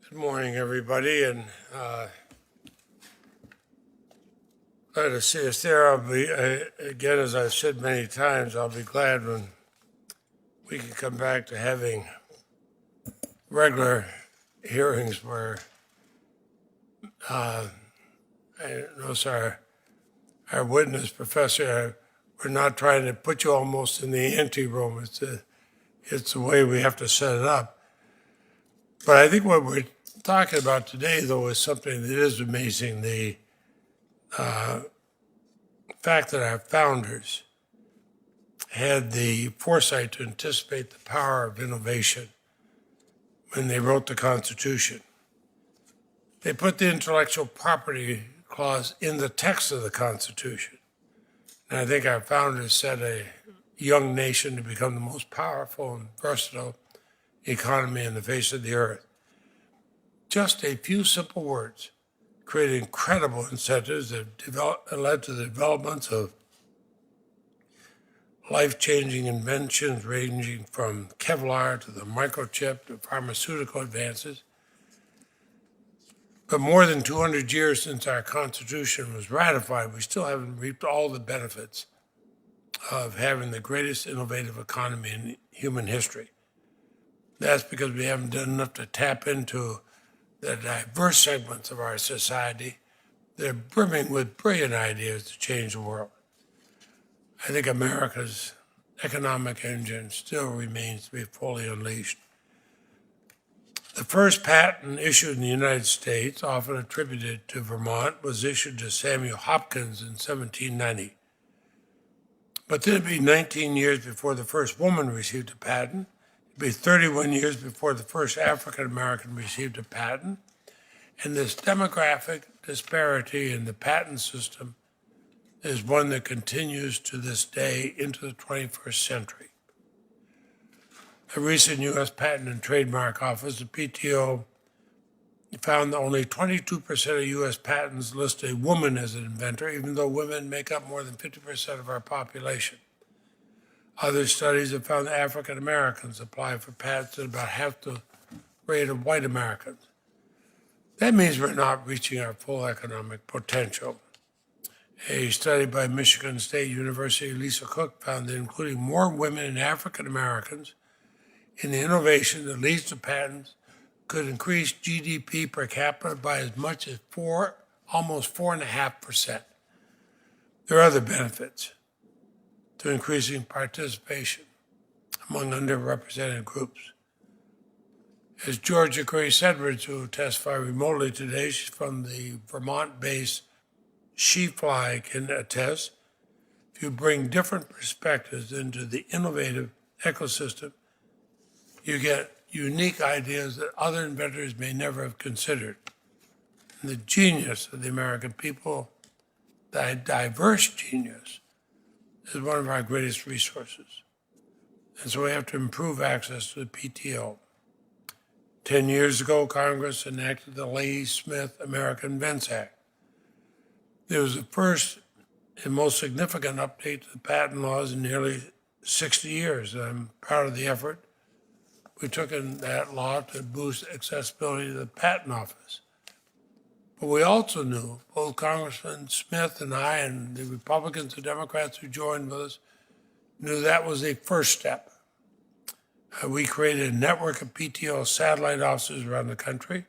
Good morning, everybody, and glad to see us there. I'll be, again, as I've said many times, I'll be glad when we can come back to having regular hearings where I notice our witness, Professor, we're not trying to put you almost in the ante room. It's the way we have to set it up. But I think what we're talking about today, though, is something that is amazing. The fact that our founders had the foresight to anticipate the power of innovation when they wrote the Constitution. They put the intellectual property clause in the text of the Constitution. And I think our founders set a young nation to become the most powerful and versatile economy in the face of the earth. Just a few simple words created incredible incentives that led to the developments of life-changing inventions ranging from Kevlar to the microchip to pharmaceutical advances. But more than 200 years since our Constitution was ratified, we still haven't reaped all the benefits of having the greatest innovative economy in human history. That's because we haven't done enough to tap into the diverse segments of our society. They're brimming with brilliant ideas to change the world. I think America's economic engine still remains to be fully unleashed. The first patent issued in the United States, often attributed to Vermont, was issued to Samuel Hopkins in 1790. But then it'd be 19 years before the first woman received a patent. It'd be 31 years before the first African American received a patent. And this demographic disparity in the patent system is one that continues to this day into the 21st century. A recent U.S. Patent and Trademark Office, the PTO, found that only 22% of U.S. patents list a woman as an inventor, even though women make up more than 50% of our population. Other studies have found that African Americans apply for patents at about half the rate of white Americans. That means we're not reaching our full economic potential. A study by Michigan State University, Lisa Cook, found that including more women and African Americans in the innovation that leads to patents could increase GDP per capita by as much as almost 4.5%. There are other benefits to increasing participation among underrepresented groups. As Georgia Grace Edwards, who testified remotely today, she's from the Vermont-based She-Fly, can attest, if you bring different perspectives into the innovative ecosystem, you get unique ideas that other inventors may never have considered. And the genius of the American people, the diverse genius, is one of our greatest resources. And so we have to improve access to the PTO. 10 years ago, Congress enacted the Leahy-Smith American Invents Act. It was the first and most significant update to the patent laws in nearly 60 years. I'm proud of the effort we took in that law to boost accessibility to the patent office. But we also knew, both Congressman Smith and I and the Republicans and Democrats who joined with us, knew that was a first step. We created a network of PTO satellite offices around the country,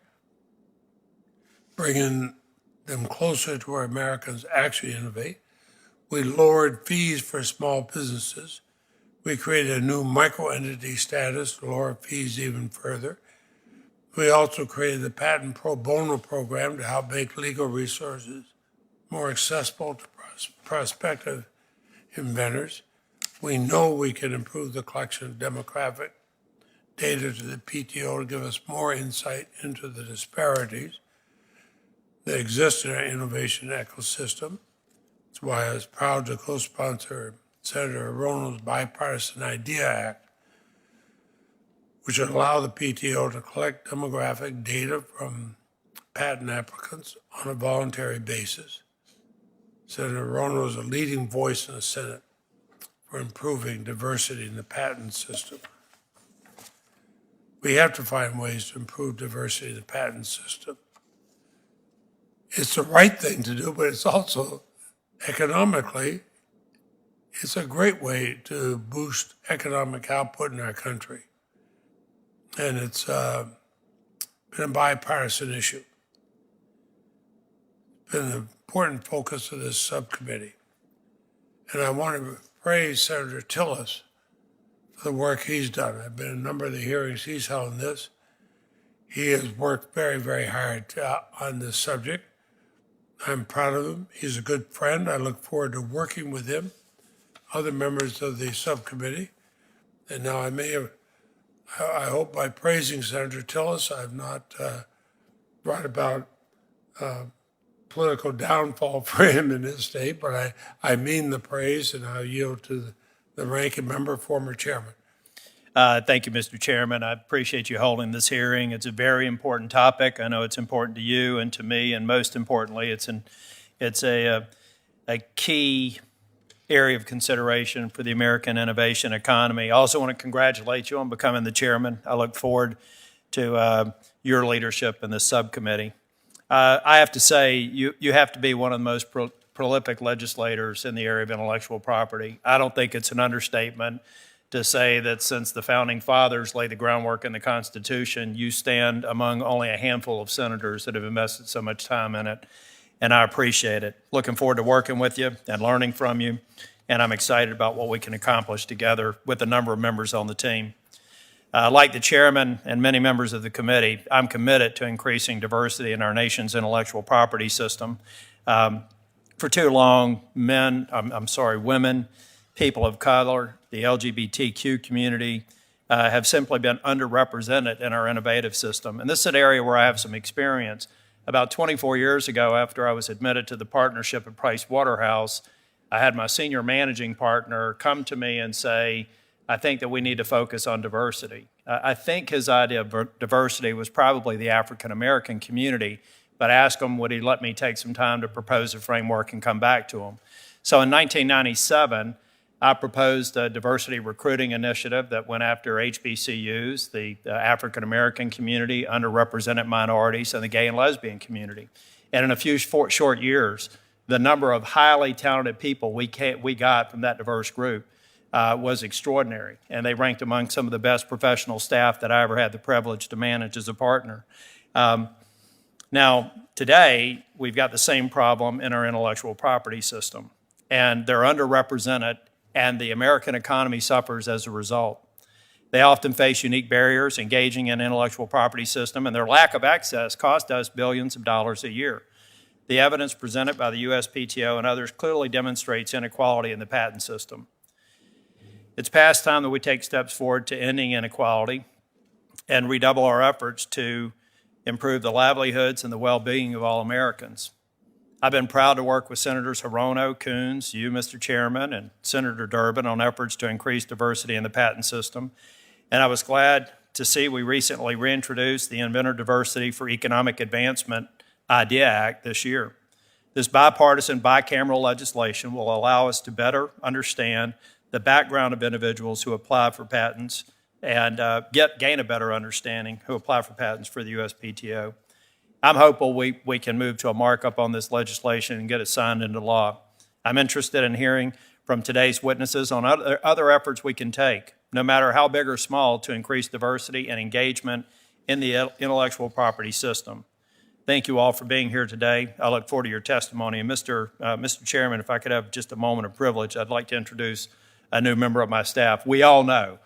bringing them closer to where Americans actually innovate. We lowered fees for small businesses. We created a new micro-entity status to lower fees even further. We also created the Patent Pro Bono program to help make legal resources more accessible to prospective inventors. We know we can improve the collection of demographic data to the PTO to give us more insight into the disparities that exist in our innovation ecosystem. That's why I was proud to co-sponsor Senator Rono's Bipartisan IDEA Act, which would allow the PTO to collect demographic data from patent applicants on a voluntary basis. Senator Rono is a leading voice in the Senate for improving diversity in the patent system. we have to find ways to improve diversity in the patent system. It's the right thing to do, but it's also economically, it's a great way to boost economic output in our country. And it's been a bipartisan issue. It's been an important focus of this subcommittee. And I want to praise Senator Tillis for the work he's done. I've been in a number of the hearings he's held on this. He has worked very, very hard on this subject. I'm proud of him. He's a good friend. I look forward to working with him, other members of the subcommittee. And now I hope by praising Senator Tillis, I've not brought about political downfall for him in his state, but I mean the praise, and I'll yield to the ranking member, former chairman. Thank you, Mr. Chairman. I appreciate you holding this hearing. It's a very important topic. I know it's important to you and to me, and most importantly, it's a key area of consideration for the American innovation economy. I also want to congratulate you on becoming the chairman. I look forward to your leadership in this subcommittee. I have to say, you have to be one of the most prolific legislators in the area of intellectual property. I don't think it's an understatement to say that since the founding fathers laid the groundwork in the Constitution, you stand among only a handful of senators that have invested so much time in it, and I appreciate it. Looking forward to working with you and learning from you, and I'm excited about what we can accomplish together with a number of members on the team. Like the chairman and many members of the committee, I'm committed to increasing diversity in our nation's intellectual property system. For too long, women, people of color, the LGBTQ community have simply been underrepresented in our innovative system. And this is an area where I have some experience. About 24 years ago, after I was admitted to the partnership at Price Waterhouse, I had my senior managing partner come to me and say, I think that we need to focus on diversity. I think his idea of diversity was probably the African American community, but I asked him would he let me take some time to propose a framework and come back to him. So in 1997, I proposed a diversity recruiting initiative that went after HBCUs, the African American community, underrepresented minorities, and the gay and lesbian community. And in a few short years, the number of highly talented people we got from that diverse group was extraordinary, and they ranked among some of the best professional staff that I ever had the privilege to manage as a partner. Now, today, we've got the same problem in our intellectual property system, and they're underrepresented, and the American economy suffers as a result. They often face unique barriers engaging in intellectual property system, and their lack of access costs us billions of dollars a year. The evidence presented by the USPTO and others clearly demonstrates inequality in the patent system. It's past time that we take steps forward to ending inequality and redouble our efforts to improve the livelihoods and the well-being of all Americans. I've been proud to work with Senators Hirono, Coons, you, Mr. Chairman, and Senator Durbin on efforts to increase diversity in the patent system. And I was glad to see we recently reintroduced the Inventor Diversity for Economic Advancement IDEA Act this year. This bipartisan, bicameral legislation will allow us to better understand the background of individuals who apply for patents and gain a better understanding who apply for patents for the USPTO. I'm hopeful we can move to a markup on this legislation and get it signed into law. I'm interested in hearing from today's witnesses on other efforts we can take, no matter how big or small, to increase diversity and engagement in the intellectual property system. Thank you all for being here today. I look forward to your testimony. And Mr. Chairman, if I could have just a moment of privilege, I'd like to introduce a new member of my staff. We all know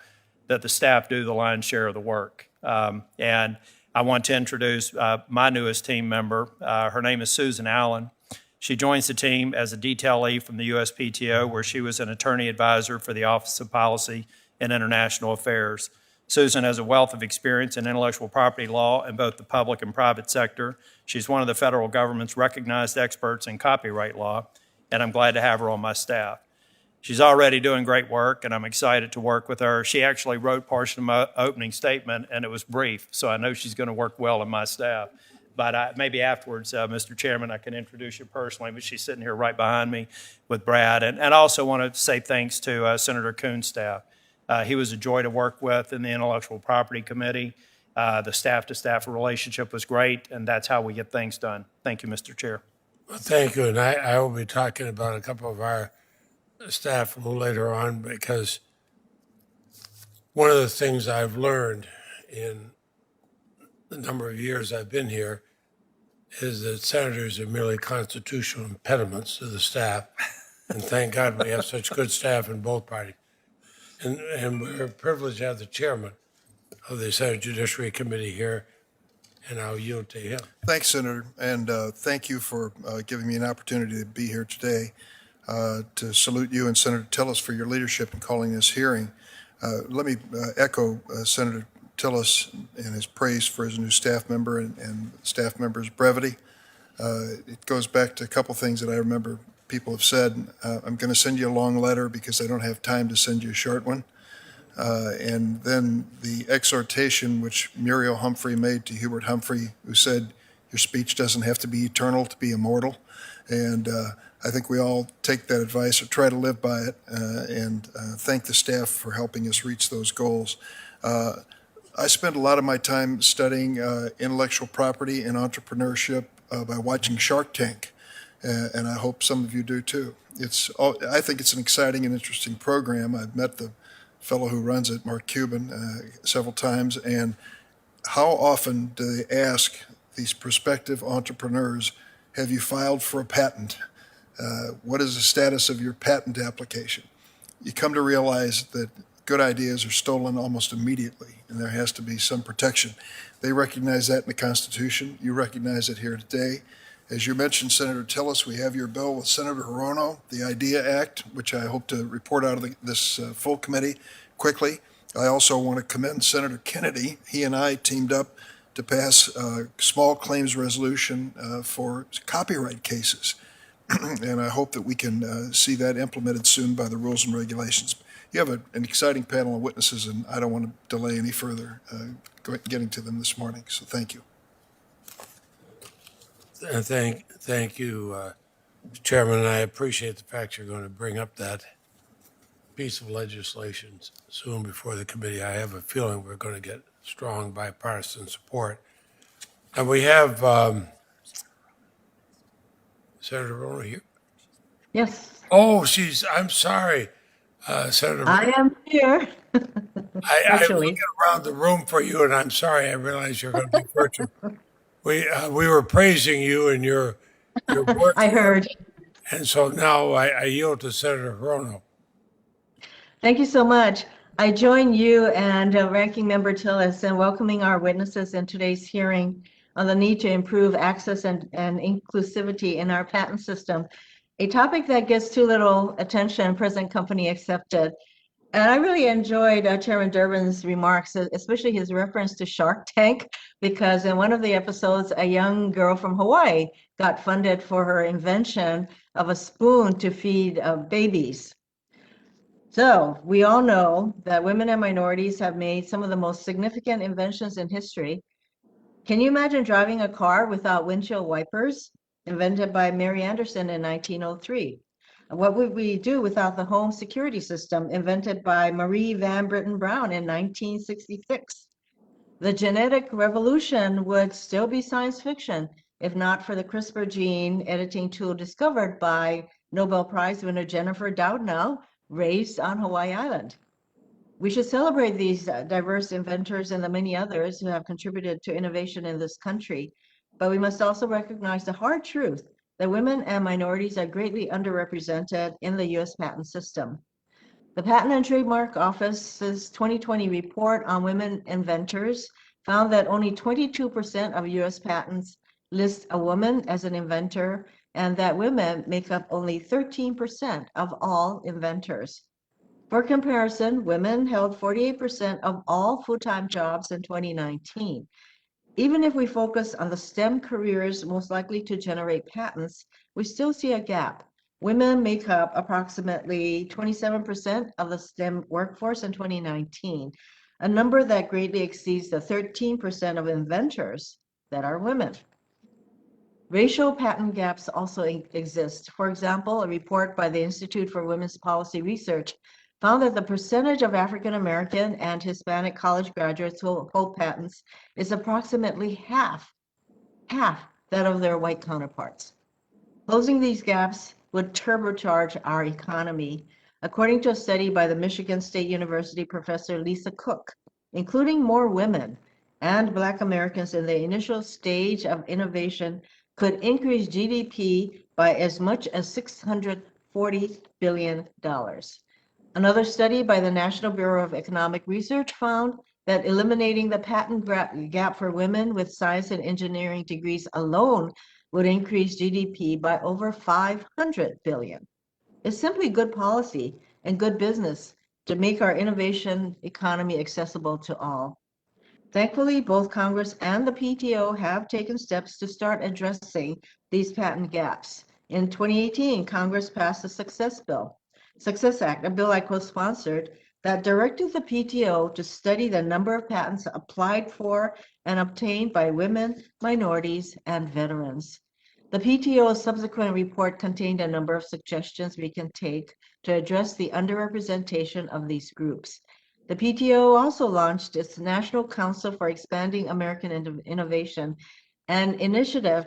that the staff do the lion's share of the work. And I want to introduce my newest team member. Her name is Susan Allen. She joins the team as a detailee from the USPTO, where she was an attorney advisor for the Office of Policy and International Affairs. Susan has a wealth of experience in intellectual property law in both the public and private sector. She's one of the federal government's recognized experts in copyright law, and I'm glad to have her on my staff. She's already doing great work, and I'm excited to work with her. She actually wrote portion of my opening statement, and it was brief, so I know she's going to work well in my staff. But maybe afterwards, Mr. Chairman, I can introduce you personally, but she's sitting here right behind me with Brad. And I also want to say thanks to Senator Coons' staff. He was a joy to work with in the Intellectual Property Committee. The staff-to-staff relationship was great, and that's how we get things done. Thank you, Mr. Chair. Well, thank you. And I will be talking about a couple of our staff a little later on, because one of the things I've learned in the number of years I've been here is that senators are merely constitutional impediments to the staff. And thank God we have such good staff in both parties. And we're privileged to have the chairman of the Senate Judiciary Committee here, and I'll yield to him. Thanks, Senator, and thank you for giving me an opportunity to be here today. To salute you and Senator Tillis for your leadership in calling this hearing. Let me echo Senator Tillis in his praise for his new staff member and staff member's brevity. It goes back to a couple things that I remember people have said. I'm going to send you a long letter because I don't have time to send you a short one. And then the exhortation which Muriel Humphrey made to Hubert Humphrey, who said, your speech doesn't have to be eternal to be immortal. And I think we all take that advice or try to live by it, and thank the staff for helping us reach those goals. I spend a lot of my time studying intellectual property and entrepreneurship by watching Shark Tank, and I hope some of you do too. I think it's an exciting and interesting program. I've met the fellow who runs it, Mark Cuban, several times, and how often do they ask these prospective entrepreneurs, have you filed for a patent? What is the status of your patent application? You come to realize that good ideas are stolen almost immediately, and there has to be some protection. They recognize that in the Constitution. You recognize it here today. As you mentioned, Senator Tillis, we have your bill with Senator Hirono, the IDEA Act, which I hope to report out of this full committee quickly. I also want to commend Senator Kennedy. He and I teamed up to pass a small claims resolution for copyright cases. And I hope that we can see that implemented soon by the rules and regulations. You have an exciting panel of witnesses, and I don't want to delay any further getting to them this morning. So thank you. Thank you, Chairman. And I appreciate the fact you're going to bring up that piece of legislation soon before the committee. I have a feeling we're going to get strong bipartisan support. And we have Senator Hirono here. Yes, Oh, I'm sorry, Senator. I am here. I'm Actually, looking around the room for you, and I'm sorry. I realize you're going to be virtual. We were praising you and your work, I heard. and so now I yield to Senator Hirono. Thank you so much. I join you and Ranking Member Tillis in welcoming our witnesses in today's hearing on the need to improve access and inclusivity in our patent system, a topic that gets too little attention, present company accepted. And I really enjoyed Chairman Durbin's remarks, especially his reference to Shark Tank, because in one of the episodes, a young girl from Hawaii got funded for her invention of a spoon to feed babies. So we all know that women and minorities have made some of the most significant inventions in history. Can you imagine driving a car without windshield wipers, invented by Mary Anderson in 1903? What would we do without the home security system, invented by Marie Van Britten Brown in 1966? The genetic revolution would still be science fiction if not for the CRISPR gene editing tool discovered by Nobel Prize winner Jennifer Doudna, raised on Hawaii Island. We should celebrate these diverse inventors and the many others who have contributed to innovation in this country, but we must also recognize the hard truth that women and minorities are greatly underrepresented in the U.S. patent system. The Patent and Trademark Office's 2020 report on women inventors found that only 22% of U.S. patents list a woman as an inventor, and that women make up only 13% of all inventors. For comparison, women held 48% of all full-time jobs in 2019. Even if we focus on the STEM careers most likely to generate patents, we still see a gap. Women make up approximately 27% of the STEM workforce in 2019, a number that greatly exceeds the 13% of inventors that are women. Racial patent gaps also exist. For example, a report by the Institute for Women's Policy Research found that the percentage of African American and Hispanic college graduates who hold patents is approximately half that of their white counterparts. Closing these gaps would turbocharge our economy, according to a study by the Michigan State University professor Lisa Cook. Including more women and Black Americans in the initial stage of innovation could increase GDP by as much as $640 billion. Another study by the National Bureau of Economic Research found that eliminating the patent gap for women with science and engineering degrees alone would increase GDP by over 500 billion. It's simply good policy and good business to make our innovation economy accessible to all. Thankfully, both Congress and the PTO have taken steps to start addressing these patent gaps. In 2018, Congress passed the Success Act, a bill I co-sponsored, that directed the PTO to study the number of patents applied for and obtained by women, minorities, and veterans. The PTO's subsequent report contained a number of suggestions we can take to address the underrepresentation of these groups. The PTO also launched its National Council for Expanding American Innovation, an initiative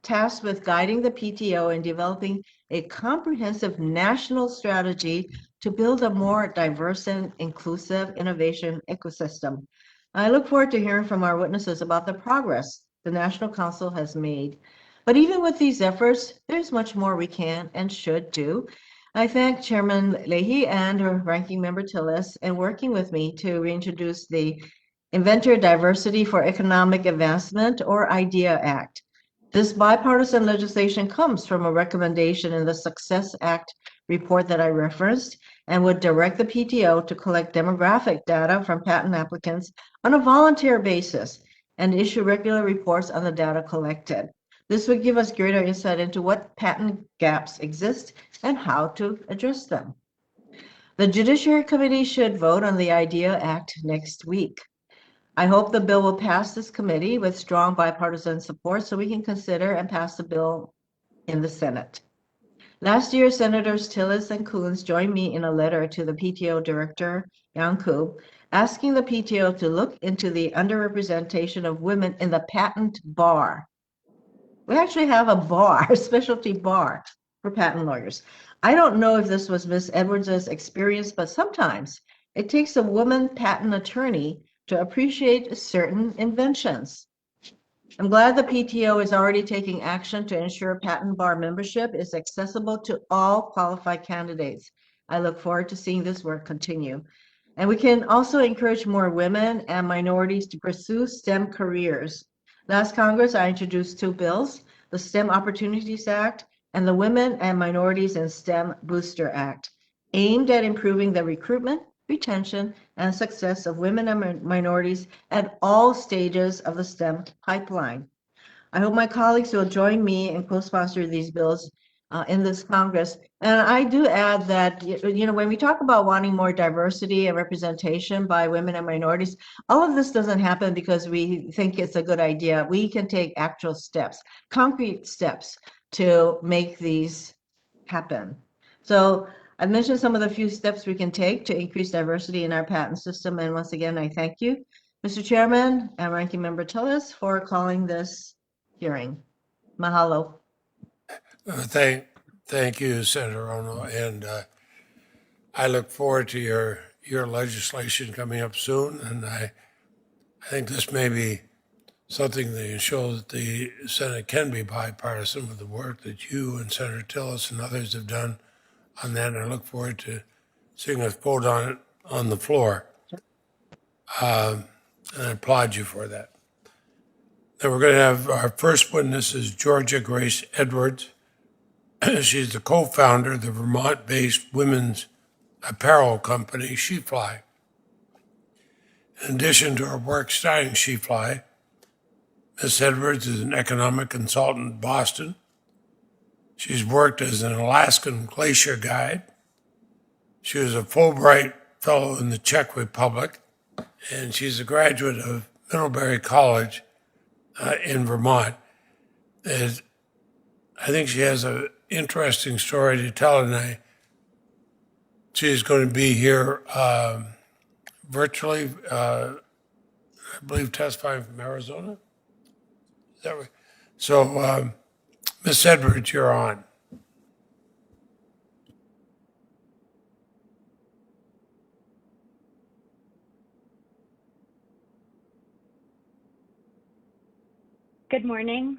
tasked with guiding the PTO in developing a comprehensive national strategy to build a more diverse and inclusive innovation ecosystem. I look forward to hearing from our witnesses about the progress the National Council has made. But even with these efforts, there's much more we can and should do. I thank Chairman Leahy and Ranking Member Tillis in working with me to reintroduce the Inventor Diversity for Economic Advancement, or IDEA Act. This bipartisan legislation comes from a recommendation in the Success Act report that I referenced, and would direct the PTO to collect demographic data from patent applicants on a volunteer basis and issue regular reports on the data collected. This would give us greater insight into what patent gaps exist and how to address them. The Judiciary Committee should vote on the IDEA Act next week. I hope the bill will pass this committee with strong bipartisan support so we can consider and pass the bill in the Senate. Last year, Senators Tillis and Coons joined me in a letter to the PTO Director, Yankub, asking the PTO to look into the underrepresentation of women in the patent bar. We actually have a bar, a specialty bar for patent lawyers. I don't know if this was Ms. Edwards' experience, but sometimes it takes a woman patent attorney to appreciate certain inventions. I'm glad the PTO is already taking action to ensure patent bar membership is accessible to all qualified candidates. I look forward to seeing this work continue. And we can also encourage more women and minorities to pursue STEM careers. Last Congress, I introduced two bills, the STEM Opportunities Act and the Women and Minorities in STEM Booster Act, aimed at improving the recruitment, retention, and success of women and minorities at all stages of the STEM pipeline. I hope my colleagues will join me and co-sponsor these bills in this Congress. And I do add that, when we talk about wanting more diversity and representation by women and minorities, all of this doesn't happen because we think it's a good idea. We can take actual steps, concrete steps to make these happen. So I've mentioned some of the few steps we can take to increase diversity in our patent system. And once again, I thank you, Mr. Chairman and Ranking Member Tillis, for calling this hearing. Mahalo. Thank you, Senator Ono, and I look forward to your legislation coming up soon. And I think this may be something that shows that the Senate can be bipartisan with the work that you and Senator Tillis and others have done on that. And I look forward to seeing us vote on it on the floor. And I applaud you for that. Now we're going to have our first witness is Georgia Grace Edwards. She's the co-founder of the Vermont-based women's apparel company, SheFly. In addition to her work starting SheFly, Ms. Edwards is an economic consultant in Boston. She's worked as an Alaskan glacier guide. She was a Fulbright Fellow in the Czech Republic, and she's a graduate of Middlebury College in Vermont. And I think she has an interesting story to tell, and I She is going to be here virtually, I believe, testifying from Arizona. Is that right? So, Ms. Edwards, you're on. Good morning.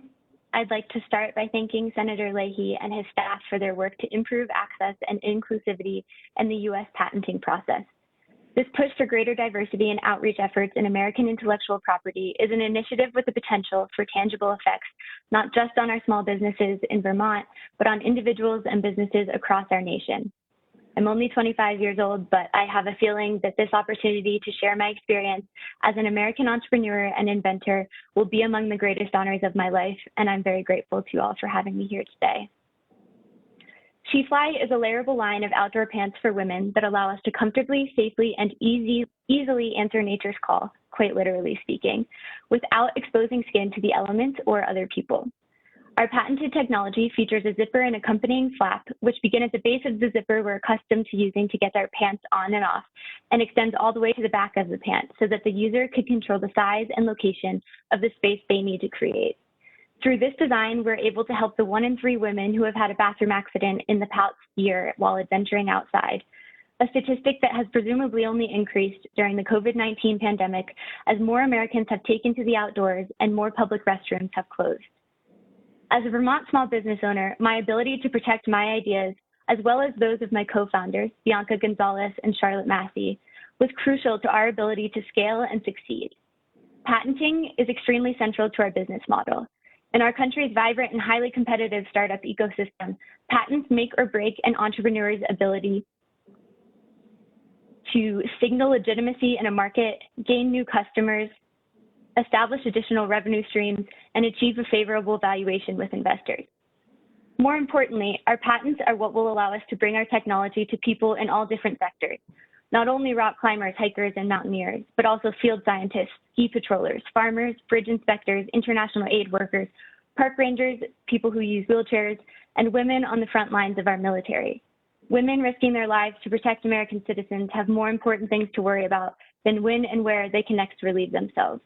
I'd like to start by thanking Senator Leahy and his staff for their work to improve access and inclusivity in the U.S. patenting process. This push for greater diversity and outreach efforts in American intellectual property is an initiative with the potential for tangible effects, not just on our small businesses in Vermont, but on individuals and businesses across our nation. I'm only 25 years old, but I have a feeling that this opportunity to share my experience as an American entrepreneur and inventor will be among the greatest honors of my life, and I'm very grateful to you all for having me here today. SheFly is a layerable line of outdoor pants for women that allow us to comfortably, safely, and easily answer nature's call, quite literally speaking, without exposing skin to the elements or other people. Our patented technology features a zipper and accompanying flap, which begin at the base of the zipper we're accustomed to using to get our pants on and off, and extends all the way to the back of the pant so that the user could control the size and location of the space they need to create. Through this design, we're able to help the 1 in 3 women who have had a bathroom accident in the past year while adventuring outside, a statistic that has presumably only increased during the COVID-19 pandemic as more Americans have taken to the outdoors and more public restrooms have closed. As a Vermont small business owner, my ability to protect my ideas, as well as those of my co-founders, Bianca Gonzalez and Charlotte Massey, was crucial to our ability to scale and succeed. Patenting is extremely central to our business model. In our country's vibrant and highly competitive startup ecosystem, patents make or break an entrepreneur's ability to signal legitimacy in a market, gain new customers, establish additional revenue streams, and achieve a favorable valuation with investors. More importantly, our patents are what will allow us to bring our technology to people in all different sectors, not only rock climbers, hikers, and mountaineers, but also field scientists, ski patrollers, farmers, bridge inspectors, international aid workers, park rangers, people who use wheelchairs, and women on the front lines of our military. Women risking their lives to protect American citizens have more important things to worry about than when and where they can next relieve themselves.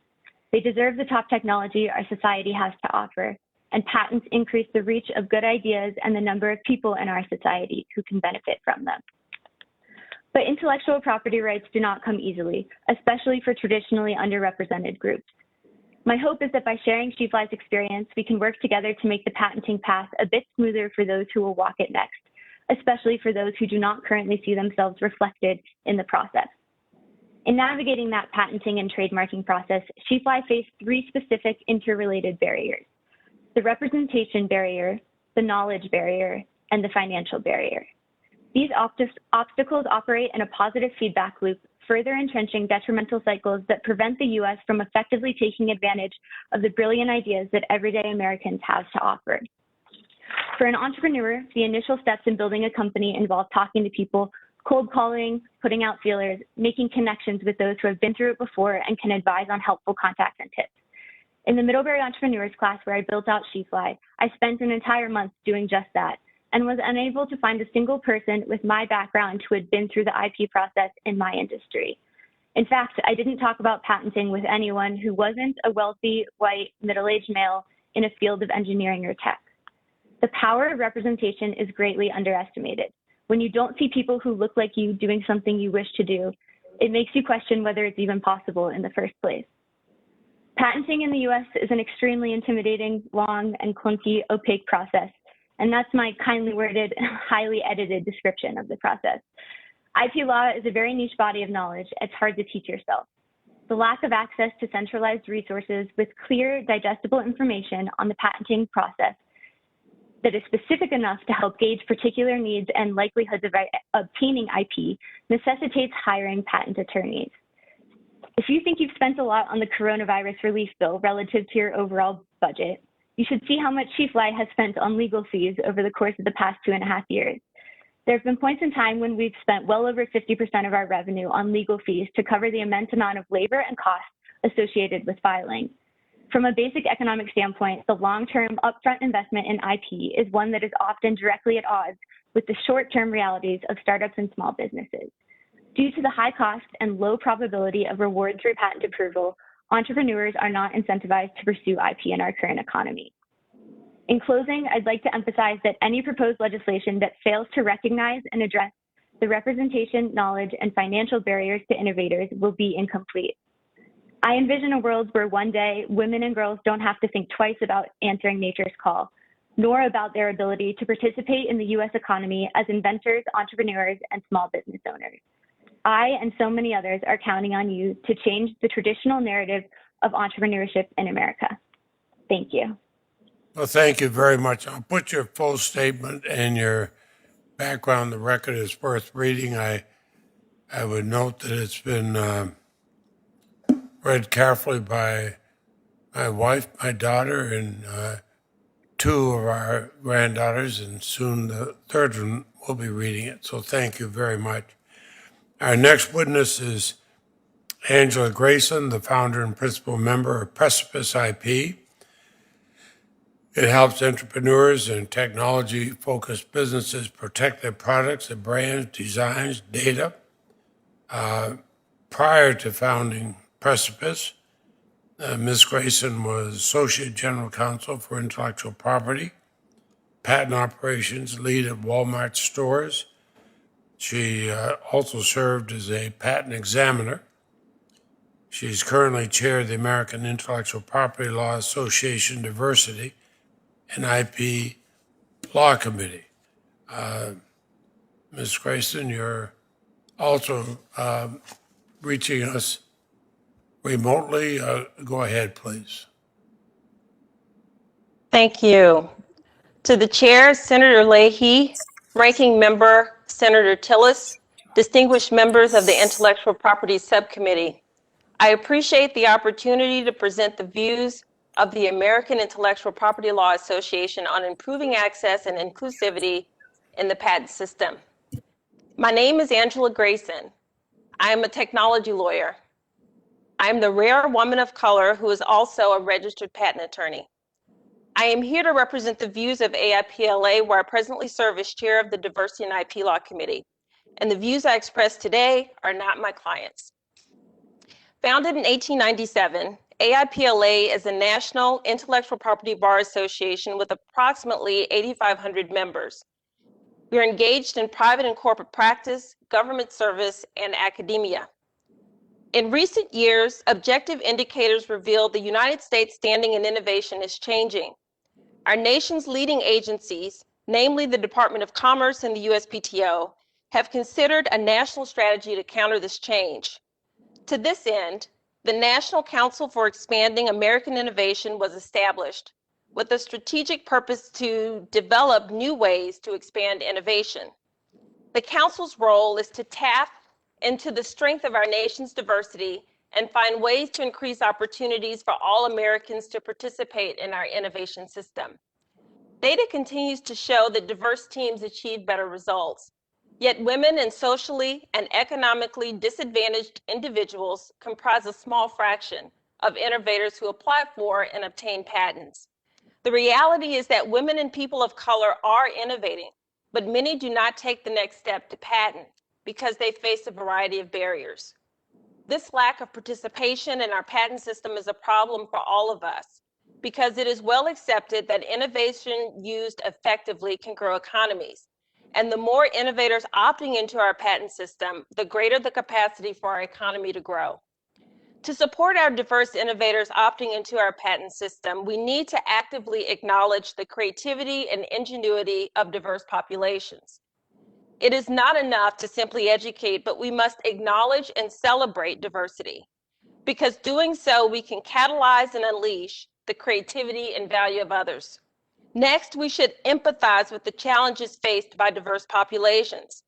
They deserve the top technology our society has to offer, and patents increase the reach of good ideas and the number of people in our society who can benefit from them. But intellectual property rights do not come easily, especially for traditionally underrepresented groups. My hope is that by sharing SheFly's experience, we can work together to make the patenting path a bit smoother for those who will walk it next, especially for those who do not currently see themselves reflected in the process. In navigating that patenting and trademarking process, SheFly faced 3 specific interrelated barriers: the representation barrier, the knowledge barrier, and the financial barrier. These obstacles operate in a positive feedback loop, further entrenching detrimental cycles that prevent the U.S. from effectively taking advantage of the brilliant ideas that everyday Americans have to offer. For an entrepreneur, the initial steps in building a company involve talking to people, cold calling, putting out feelers, making connections with those who have been through it before and can advise on helpful contacts and tips. In the Middlebury Entrepreneurs class where I built out SheFly, I spent an entire month doing just that and was unable to find a single person with my background who had been through the IP process in my industry. In fact, I didn't talk about patenting with anyone who wasn't a wealthy, white, middle-aged male in a field of engineering or tech. The power of representation is greatly underestimated. When you don't see people who look like you doing something you wish to do, it makes you question whether it's even possible in the first place. Patenting in the US is an extremely intimidating, long, and clunky, opaque process, and that's my kindly worded, highly edited description of the process. IP law is a very niche body of knowledge. It's hard to teach yourself. The lack of access to centralized resources with clear, digestible information on the patenting process that is specific enough to help gauge particular needs and likelihoods of obtaining IP necessitates hiring patent attorneys. If you think you've spent a lot on the coronavirus relief bill relative to your overall budget, you should see how much SheFly has spent on legal fees over the course of the past 2.5 years. There have been points in time when we've spent well over 50% of our revenue on legal fees to cover the immense amount of labor and costs associated with filing. From a basic economic standpoint, the long-term upfront investment in IP is one that is often directly at odds with the short-term realities of startups and small businesses. Due to the high cost and low probability of reward through patent approval, entrepreneurs are not incentivized to pursue IP in our current economy. In closing, I'd like to emphasize that any proposed legislation that fails to recognize and address the representation, knowledge, and financial barriers to innovators will be incomplete. I envision a world where one day women and girls don't have to think twice about answering nature's call, nor about their ability to participate in the U.S. economy as inventors, entrepreneurs, and small business owners. I and so many others are counting on you to change the traditional narrative of entrepreneurship in America. Thank you. Well, thank you very much. I'll put your full statement and your background. The record is worth reading. I would note that it's been read carefully by my wife, my daughter, and two of our granddaughters, and soon the third one will be reading it. So thank you very much. Our next witness is Angela Grayson, the founder and principal member of Precipice IP. It helps entrepreneurs and technology-focused businesses protect their products, their brands, designs, data. Prior to founding Precipice, Ms. Grayson was Associate General Counsel for Intellectual Property, Patent Operations Lead at Walmart Stores. She also served as a patent examiner. She's currently chair of the American Intellectual Property Law Association Diversity and IP Law Committee. Ms. Grayson, you're also reaching us remotely. Go ahead, please. Thank you. To the chair, Senator Leahy, ranking member, Senator Tillis, distinguished members of the Intellectual Property Subcommittee, I appreciate the opportunity to present the views of the American Intellectual Property Law Association on improving access and inclusivity in the patent system. My name is Angela Grayson. I am a technology lawyer. I am the rare woman of color who is also a registered patent attorney. I am here to represent the views of AIPLA, where I presently serve as chair of the Diversity and IP Law Committee. And the views I express today are not my clients. Founded in 1897, AIPLA is a national intellectual property bar association with approximately 8,500 members. We are engaged in private and corporate practice, government service, and academia. In recent years, objective indicators reveal the United States standing in innovation is changing. Our nation's leading agencies, namely the Department of Commerce and the USPTO, have considered a national strategy to counter this change. To this end, the National Council for Expanding American Innovation was established with a strategic purpose to develop new ways to expand innovation. The Council's role is to tap into the strength of our nation's diversity and find ways to increase opportunities for all Americans to participate in our innovation system. Data continues to show that diverse teams achieve better results. Yet women and socially and economically disadvantaged individuals comprise a small fraction of innovators who apply for and obtain patents. The reality is that women and people of color are innovating, but many do not take the next step to patent because they face a variety of barriers. This lack of participation in our patent system is a problem for all of us because it is well accepted that innovation used effectively can grow economies. And the more innovators opting into our patent system, the greater the capacity for our economy to grow. To support our diverse innovators opting into our patent system, we need to actively acknowledge the creativity and ingenuity of diverse populations. It is not enough to simply educate, but we must acknowledge and celebrate diversity, because doing so, we can catalyze and unleash the creativity and value of others. Next, we should empathize with the challenges faced by diverse populations.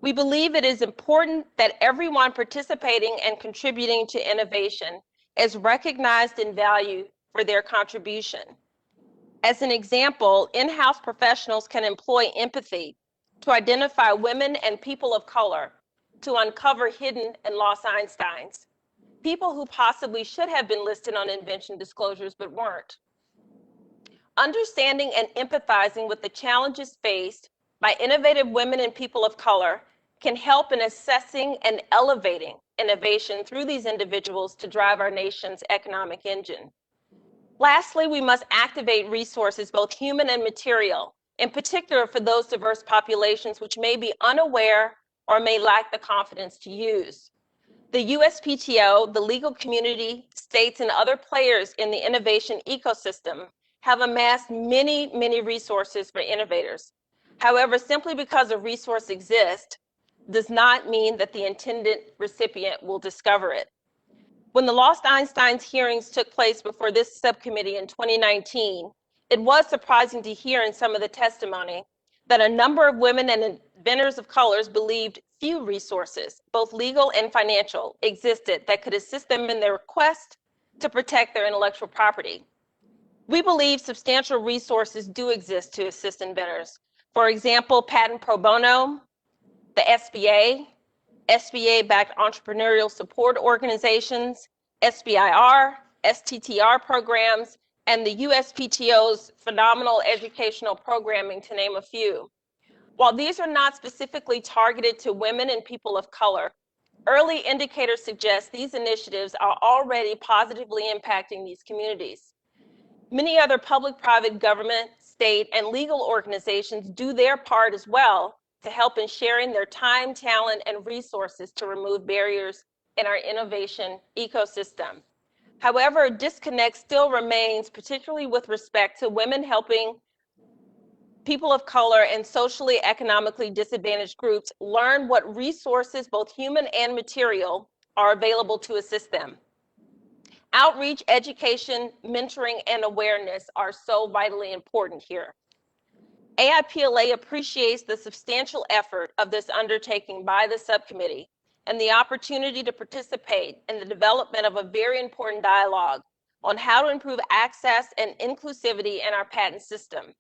We believe it is important that everyone participating and contributing to innovation is recognized and valued for their contribution. As an example, in-house professionals can employ empathy to identify women and people of color, to uncover hidden and lost Einsteins, people who possibly should have been listed on invention disclosures but weren't. Understanding and empathizing with the challenges faced by innovative women and people of color can help in assessing and elevating innovation through these individuals to drive our nation's economic engine. Lastly, we must activate resources, both human and material, in particular for those diverse populations which may be unaware or may lack the confidence to use. The USPTO, the legal community, states, and other players in the innovation ecosystem have amassed many resources for innovators. However, simply because a resource exists does not mean that the intended recipient will discover it. When the Lost Einsteins hearings took place before this subcommittee in 2019, it was surprising to hear in some of the testimony that a number of women and inventors of colors believed few resources, both legal and financial, existed that could assist them in their quest to protect their intellectual property. We believe substantial resources do exist to assist inventors. For example, patent pro bono, the SBA, SBA-backed entrepreneurial support organizations, SBIR, STTR programs, and the USPTO's phenomenal educational programming, to name a few. While these are not specifically targeted to women and people of color, early indicators suggest these initiatives are already positively impacting these communities. Many other public, private, government, state, and legal organizations do their part as well to help in sharing their time, talent, and resources to remove barriers in our innovation ecosystem. However, a disconnect still remains, particularly with respect to women helping people of color and socially economically disadvantaged groups learn what resources, both human and material, are available to assist them. Outreach, education, mentoring, and awareness are so vitally important here. AIPLA appreciates the substantial effort of this undertaking by the subcommittee and the opportunity to participate in the development of a very important dialogue on how to improve access and inclusivity in our patent system.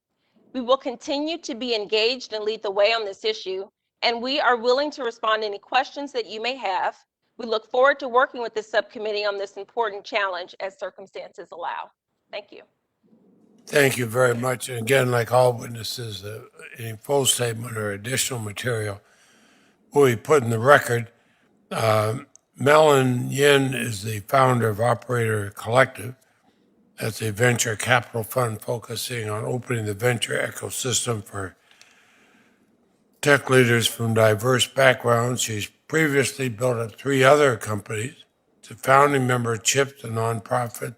We will continue to be engaged and lead the way on this issue, and we are willing to respond to any questions that you may have. We look forward to working with this subcommittee on this important challenge as circumstances allow. Thank you. Thank you very much. And again, like all witnesses, any full statement or additional material will be put in the record. Melon Yin is the founder of Operator Collective. That's a venture capital fund focusing on opening the venture ecosystem for tech leaders from diverse backgrounds. She's previously built up 3 other companies. It's a founding member of CHIPS, a nonprofit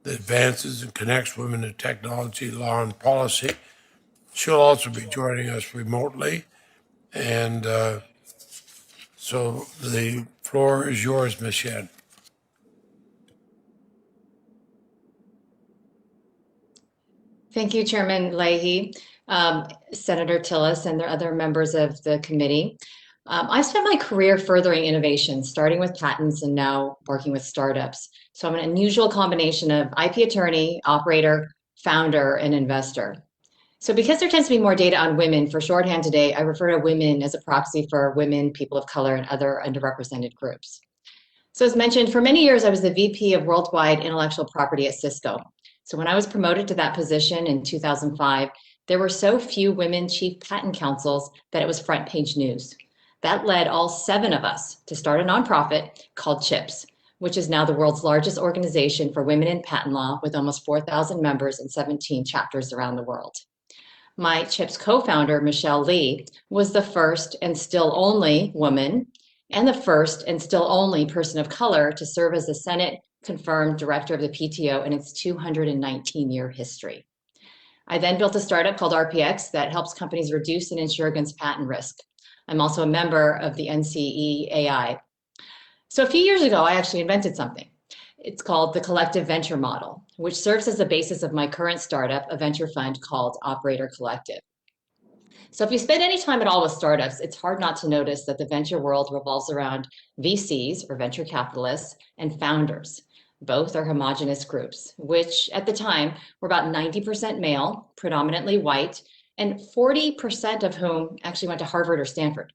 that advances and connects women to technology, law, and policy. She'll also be joining us remotely. And so the floor is yours, Ms. Yen. Thank you, Chairman Leahy, Senator Tillis, and the other members of the committee. I spent my career furthering innovation, starting with patents and now working with startups. So I'm an unusual combination of IP attorney, operator, founder, and investor. So because there tends to be more data on women, for shorthand today, I refer to women as a proxy for women, people of color, and other underrepresented groups. So as mentioned, for many years, I was the VP of Worldwide Intellectual Property at Cisco. So when I was promoted to that position in 2005, there were so few women chief patent counsels that it was front page news. That led all 7 of us to start a nonprofit called CHIPS, which is now the world's largest organization for women in patent law with almost 4,000 members and 17 chapters around the world. My CHIPS co-founder, Michelle Lee, was the first and still only woman and the first and still only person of color to serve as the Senate-confirmed director of the PTO in its 219-year history. I then built a startup called RPX that helps companies reduce and insure against patent risk. I'm also a member of the NCEAI. So a few years ago, I actually invented something. It's called the Collective Venture Model, which serves as the basis of my current startup, a venture fund called Operator Collective. So if you spend any time at all with startups, it's hard not to notice that the venture world revolves around VCs, or venture capitalists, and founders. Both are homogenous groups, which at the time were about 90% male, predominantly white, and 40% of whom actually went to Harvard or Stanford.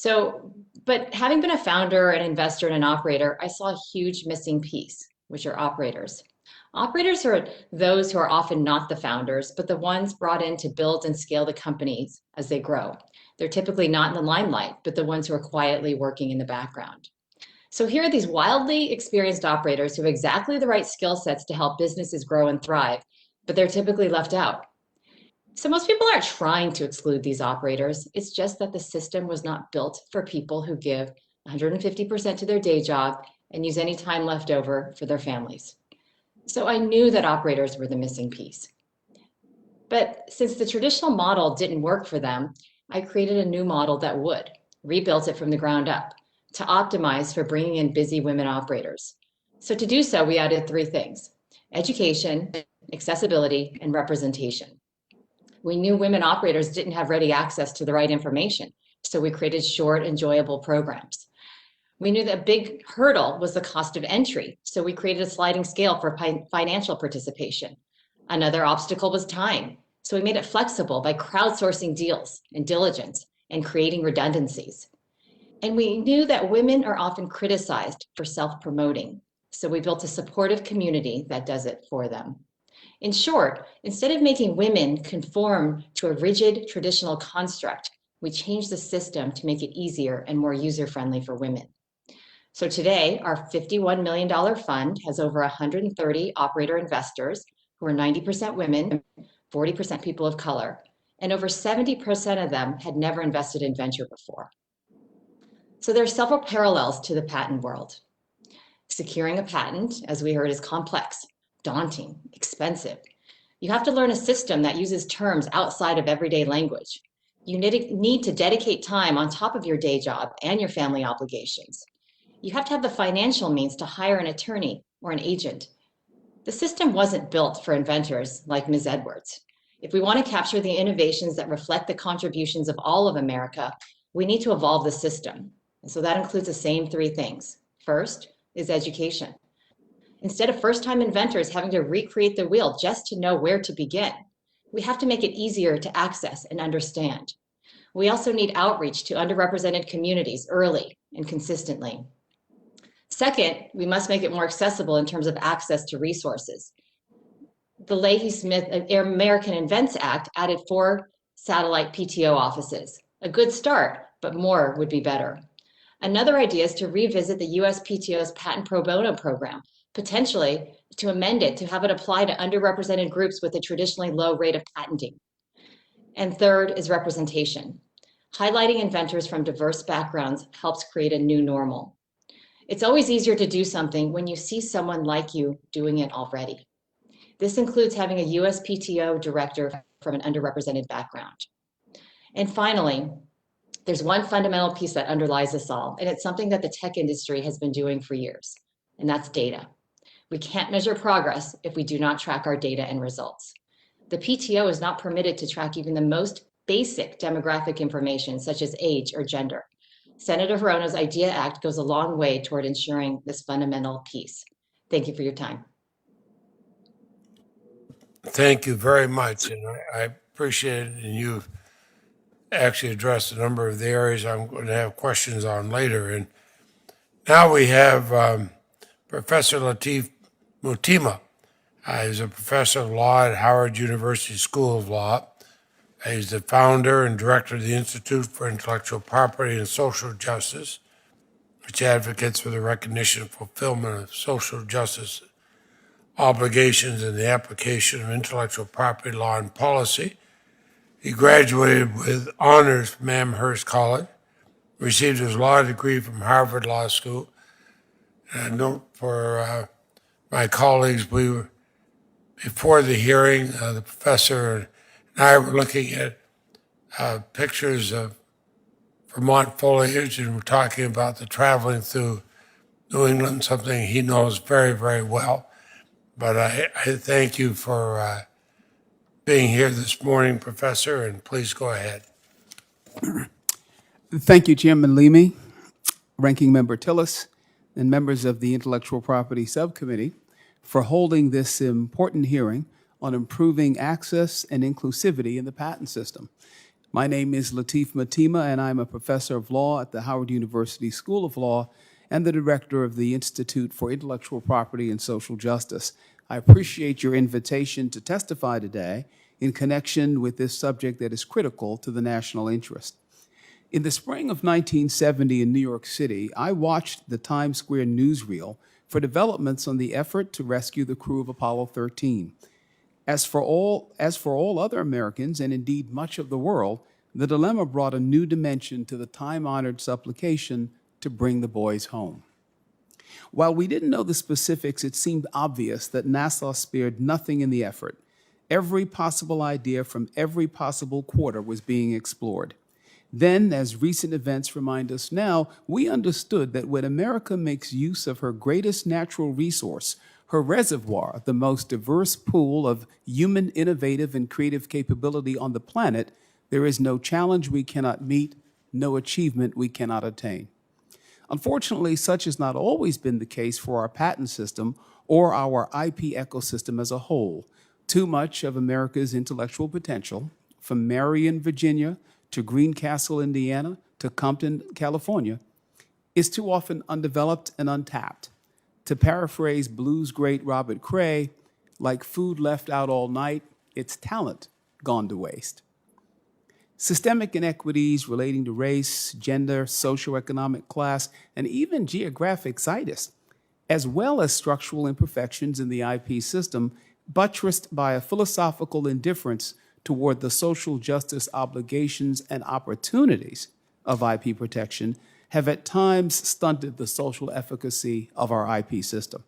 But having been a founder, an investor, and an operator, I saw a huge missing piece, which are operators. Operators are those who are often not the founders, but the ones brought in to build and scale the companies as they grow. They're typically not in the limelight, but the ones who are quietly working in the background. So here are these wildly experienced operators who have exactly the right skill sets to help businesses grow and thrive, but they're typically left out. So most people aren't trying to exclude these operators. It's just that the system was not built for people who give 150% to their day job and use any time left over for their families. So I knew that operators were the missing piece. But since the traditional model didn't work for them, I created a new model that would, rebuilt it from the ground up to optimize for bringing in busy women operators. So to do so, we added 3 things: education, accessibility, and representation. We knew women operators didn't have ready access to the right information, so we created short, enjoyable programs. We knew that a big hurdle was the cost of entry, so we created a sliding scale for financial participation. Another obstacle was time, so we made it flexible by crowdsourcing deals and diligence and creating redundancies. And we knew that women are often criticized for self-promoting, so we built a supportive community that does it for them. In short, instead of making women conform to a rigid traditional construct, we changed the system to make it easier and more user-friendly for women. So today, our $51 million fund has over 130 operator investors who are 90% women, 40% people of color, and over 70% of them had never invested in venture before. So there are several parallels to the patent world. Securing a patent, as we heard, is complex, daunting, expensive. You have to learn a system that uses terms outside of everyday language. You need to dedicate time on top of your day job and your family obligations. You have to have the financial means to hire an attorney or an agent. The system wasn't built for inventors like Ms. Edwards. If we want to capture the innovations that reflect the contributions of all of America, we need to evolve the system. And so that includes the same 3 things. First is education. Instead of first-time inventors having to recreate the wheel just to know where to begin, we have to make it easier to access and understand. We also need outreach to underrepresented communities early and consistently. Second, we must make it more accessible in terms of access to resources. The Leahy-Smith American Invents Act added 4 satellite PTO offices. A good start, but more would be better. Another idea is to revisit the USPTO's patent pro bono program, potentially to amend it to have it apply to underrepresented groups with a traditionally low rate of patenting. And third is representation. Highlighting inventors from diverse backgrounds helps create a new normal. It's always easier to do something when you see someone like you doing it already. This includes having a USPTO director from an underrepresented background. And finally, there's one fundamental piece that underlies this all, and it's something that the tech industry has been doing for years, and that's data. We can't measure progress if we do not track our data and results. The PTO is not permitted to track even the most basic demographic information, such as age or gender. Senator Hirono's IDEA Act goes a long way toward ensuring this fundamental piece. Thank you for your time. Thank you very much, and I appreciate it. And you've actually addressed a number of the areas I'm going to have questions on later. And now we have Professor Latif Motima. He's a professor of law at Howard University School of Law. He's the founder and director of the Institute for Intellectual Property and Social Justice, which advocates for the recognition and fulfillment of social justice obligations and the application of intellectual property law and policy. He graduated with honors from Amherst College, received his law degree from Harvard Law School. And a note for my colleagues, before the hearing, the professor and I were looking at pictures of Vermont foliage, and we're talking about the traveling through New England, something he knows very, very well. But I thank you for being here this morning, Professor, and please go ahead. Thank you, Chairman Leamy, Ranking Member Tillis, and members of the Intellectual Property Subcommittee for holding this important hearing on improving access and inclusivity in the patent system. My name is Latif Motima, and I'm a professor of law at the Howard University School of Law and the director of the Institute for Intellectual Property and Social Justice. I appreciate your invitation to testify today in connection with this subject that is critical to the national interest. In the spring of 1970 in New York City, I watched the Times Square newsreel for developments on the effort to rescue the crew of Apollo 13. As for all other Americans, and indeed much of the world, the dilemma brought a new dimension to the time-honored supplication to bring the boys home. While we didn't know the specifics, it seemed obvious that NASA spared nothing in the effort. Every possible idea from every possible quarter was being explored. Then, as recent events remind us now, we understood that when America makes use of her greatest natural resource, her reservoir, the most diverse pool of human innovative and creative capability on the planet, there is no challenge we cannot meet, no achievement we cannot attain. Unfortunately, such has not always been the case for our patent system or our IP ecosystem as a whole. Too much of America's intellectual potential, from Marion, Virginia, to Greencastle, Indiana, to Compton, California, is too often undeveloped and untapped. To paraphrase blues great Robert Cray, like food left out all night, it's talent gone to waste. Systemic inequities relating to race, gender, socioeconomic class, and even geographic situs, as well as structural imperfections in the IP system, buttressed by a philosophical indifference toward the social justice obligations and opportunities of IP protection, have at times stunted the social efficacy of our IP system.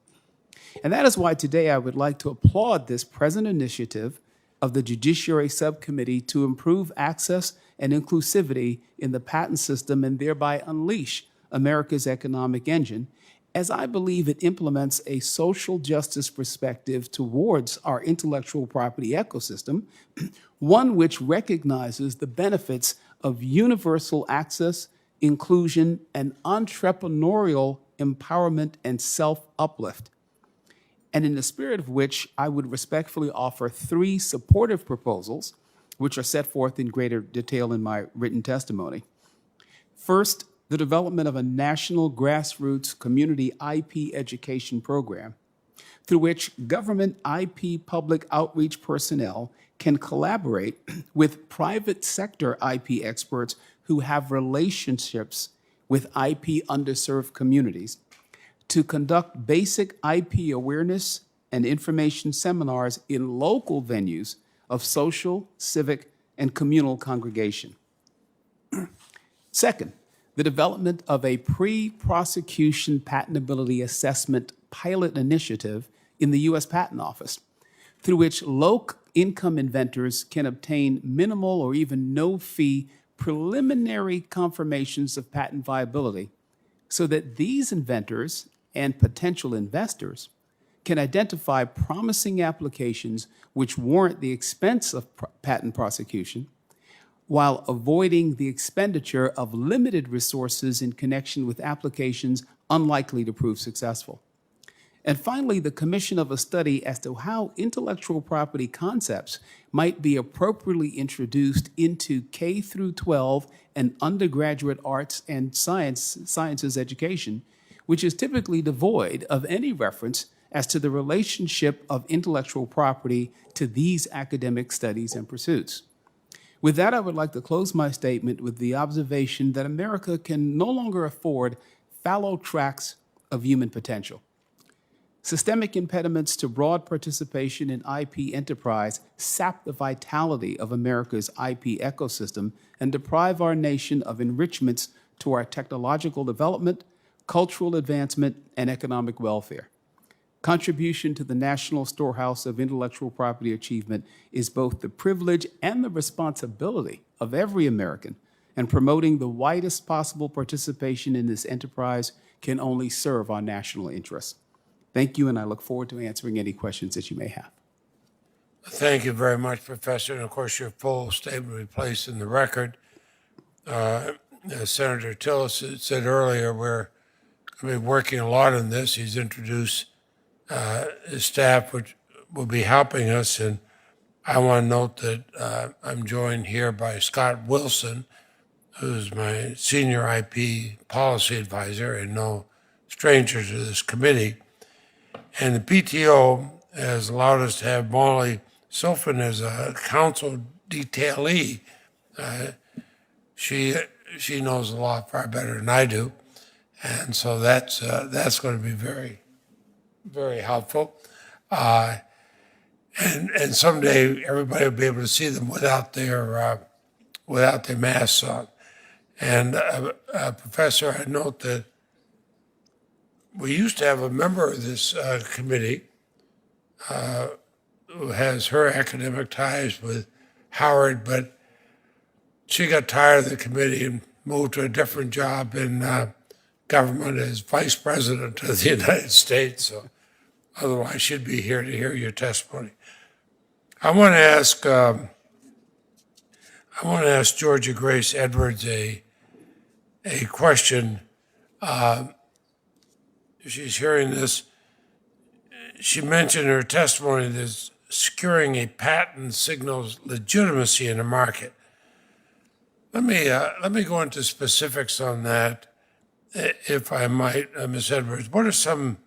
And that is why today I would like to applaud this present initiative of the Judiciary Subcommittee to improve access and inclusivity in the patent system and thereby unleash America's economic engine, as I believe it implements a social justice perspective towards our intellectual property ecosystem, one which recognizes the benefits of universal access, inclusion, and entrepreneurial empowerment and self-uplift. And in the spirit of which I would respectfully offer 3 supportive proposals, which are set forth in greater detail in my written testimony. First, the development of a national grassroots community IP education program through which government IP public outreach personnel can collaborate with private sector IP experts who have relationships with IP underserved communities to conduct basic IP awareness and information seminars in local venues of social, civic, and communal congregation. Second, the development of a pre-prosecution patentability assessment pilot initiative in the U.S. Patent Office, through which low-income inventors can obtain minimal or even no-fee preliminary confirmations of patent viability, so that these inventors and potential investors can identify promising applications which warrant the expense of patent prosecution, while avoiding the expenditure of limited resources in connection with applications unlikely to prove successful. And finally, the commission of a study as to how intellectual property concepts might be appropriately introduced into K through 12 and undergraduate arts and sciences education, which is typically devoid of any reference as to the relationship of intellectual property to these academic studies and pursuits. With that, I would like to close my statement with the observation that America can no longer afford fallow tracts of human potential. Systemic impediments to broad participation in IP enterprise sap the vitality of America's IP ecosystem and deprive our nation of enrichments to our technological development, cultural advancement, and economic welfare. Contribution to the national storehouse of intellectual property achievement is both the privilege and the responsibility of every American, and promoting the widest possible participation in this enterprise can only serve our national interests. Thank you, and I look forward to answering any questions that you may have. Thank you very much, Professor. And of course, your full statement will be placed in the record. As Senator Tillis said earlier, we're going to be working a lot on this. He's introduced his staff, which will be helping us. And I want to note that I'm joined here by Scott Wilson, who's my senior IP policy advisor and no stranger to this committee. And the PTO has allowed us to have Molly Sofin as a council detailee. She knows the law far better than I do, and so that's going to be very, very helpful. And someday everybody will be able to see them without their masks on. And Professor, I note that we used to have a member of this committee who has her academic ties with Howard, but she got tired of the committee and moved to a different job in government as vice president of the United States. So otherwise, she'd be here to hear your testimony. I want to ask Georgia Grace Edwards a question. She's hearing this. She mentioned in her testimony that securing a patent signals legitimacy in the market. Let me go into specifics on that, if I might, Ms. Edwards. What are some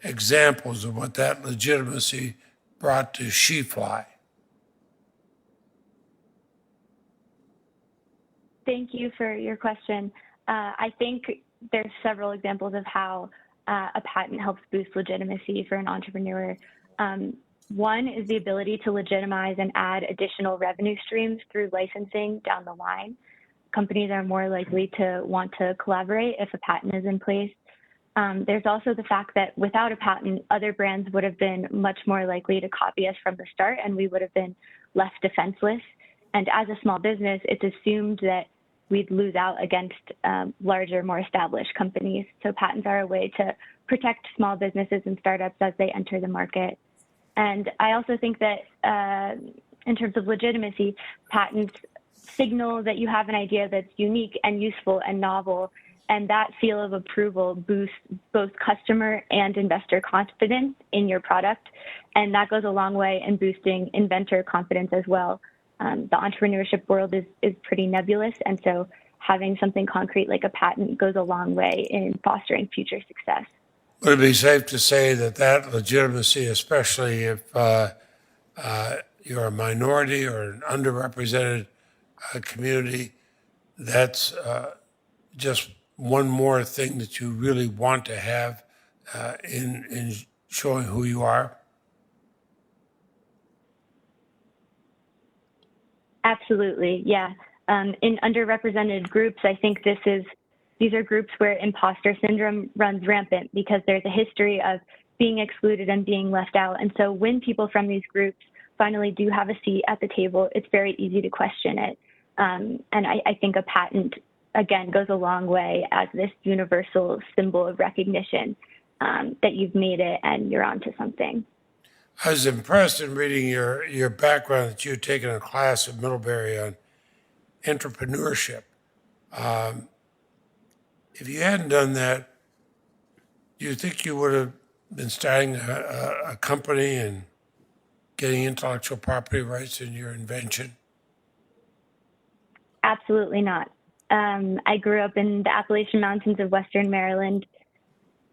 examples of what that legitimacy brought to SheFly? Thank you for your question. I think there's several examples of how a patent helps boost legitimacy for an entrepreneur. One is the ability to legitimize and add additional revenue streams through licensing down the line. Companies are more likely to want to collaborate if a patent is in place. There's also the fact that without a patent, other brands would have been much more likely to copy us from the start, and we would have been left defenseless. And as a small business, it's assumed that we'd lose out against larger, more established companies. So patents are a way to protect small businesses and startups as they enter the market. And I also think that in terms of legitimacy, patents signal that you have an idea that's unique and useful and novel, and that seal of approval boosts both customer and investor confidence in your product, and that goes a long way in boosting inventor confidence as well. The entrepreneurship world is pretty nebulous, and so having something concrete like a patent goes a long way in fostering future success. Would it be safe to say that legitimacy, especially if you're a minority or an underrepresented community, that's just one more thing that you really want to have in showing who you are? Absolutely, yeah. In underrepresented groups, I think these are groups where imposter syndrome runs rampant because there's a history of being excluded and being left out. And so when people from these groups finally do have a seat at the table, it's very easy to question it. And I think a patent, again, goes a long way as this universal symbol of recognition that you've made it and you're onto something. I was impressed in reading your background that you had taken a class at Middlebury on entrepreneurship. If you hadn't done that, do you think you would have been starting a company and getting intellectual property rights in your invention? Absolutely not. I grew up in the Appalachian Mountains of Western Maryland,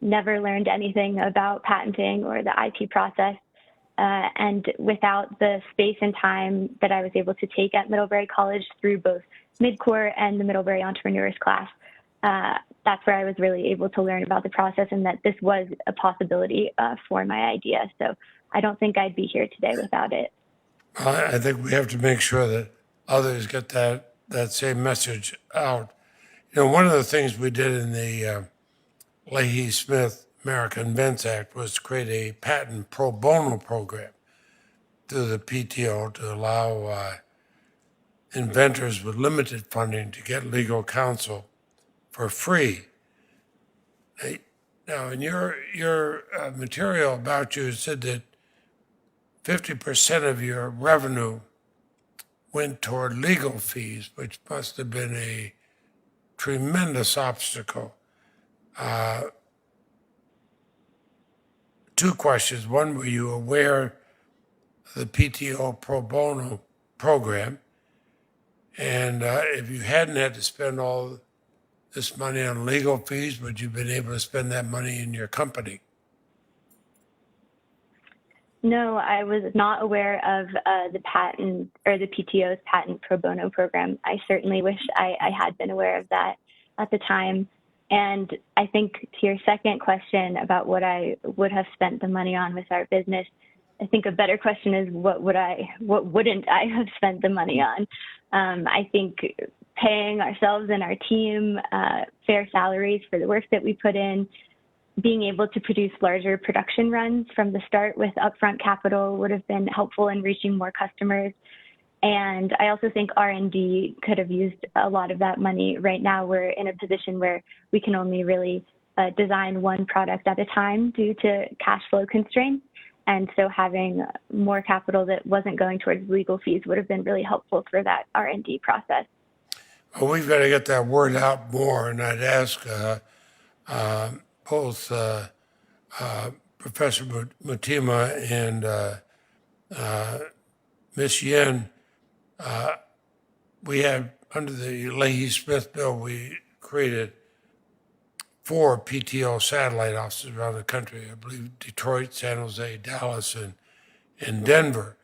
never learned anything about patenting or the IP process. And without the space and time that I was able to take at Middlebury College through both Midcore and the Middlebury Entrepreneurs class, that's where I was really able to learn about the process and that this was a possibility for my idea. So I don't think I'd be here today without it. I think we have to make sure that others get that same message out. You know, one of the things we did in the Leahy-Smith America Invents Act was to create a patent pro bono program through the PTO to allow inventors with limited funding to get legal counsel for free. Now, in your material about you, it said that 50% of your revenue went toward legal fees, which must have been a tremendous obstacle. Two questions. One, were you aware the PTO pro bono program. And if you hadn't had to spend all this money on legal fees, would you have been able to spend that money in your company? No, I was not aware of the patent or the PTO's patent pro bono program. I certainly wish I had been aware of that at the time. And I think to your second question about what I would have spent the money on with our business, I think a better question is what wouldn't I have spent the money on? I think paying ourselves and our team fair salaries for the work that we put in, being able to produce larger production runs from the start with upfront capital would have been helpful in reaching more customers. And I also think R&D could have used a lot of that money. Right now, we're in a position where we can only really design one product at a time due to cash flow constraints. And so having more capital that wasn't going towards legal fees would have been really helpful for that R&D process. Well, we've got to get that word out more, and I'd ask both Professor Motima and Ms. Yen. We have, under the Leahy-Smith bill, we created 4 PTO satellite offices around the country. I believe Detroit, San Jose, Dallas, and Denver.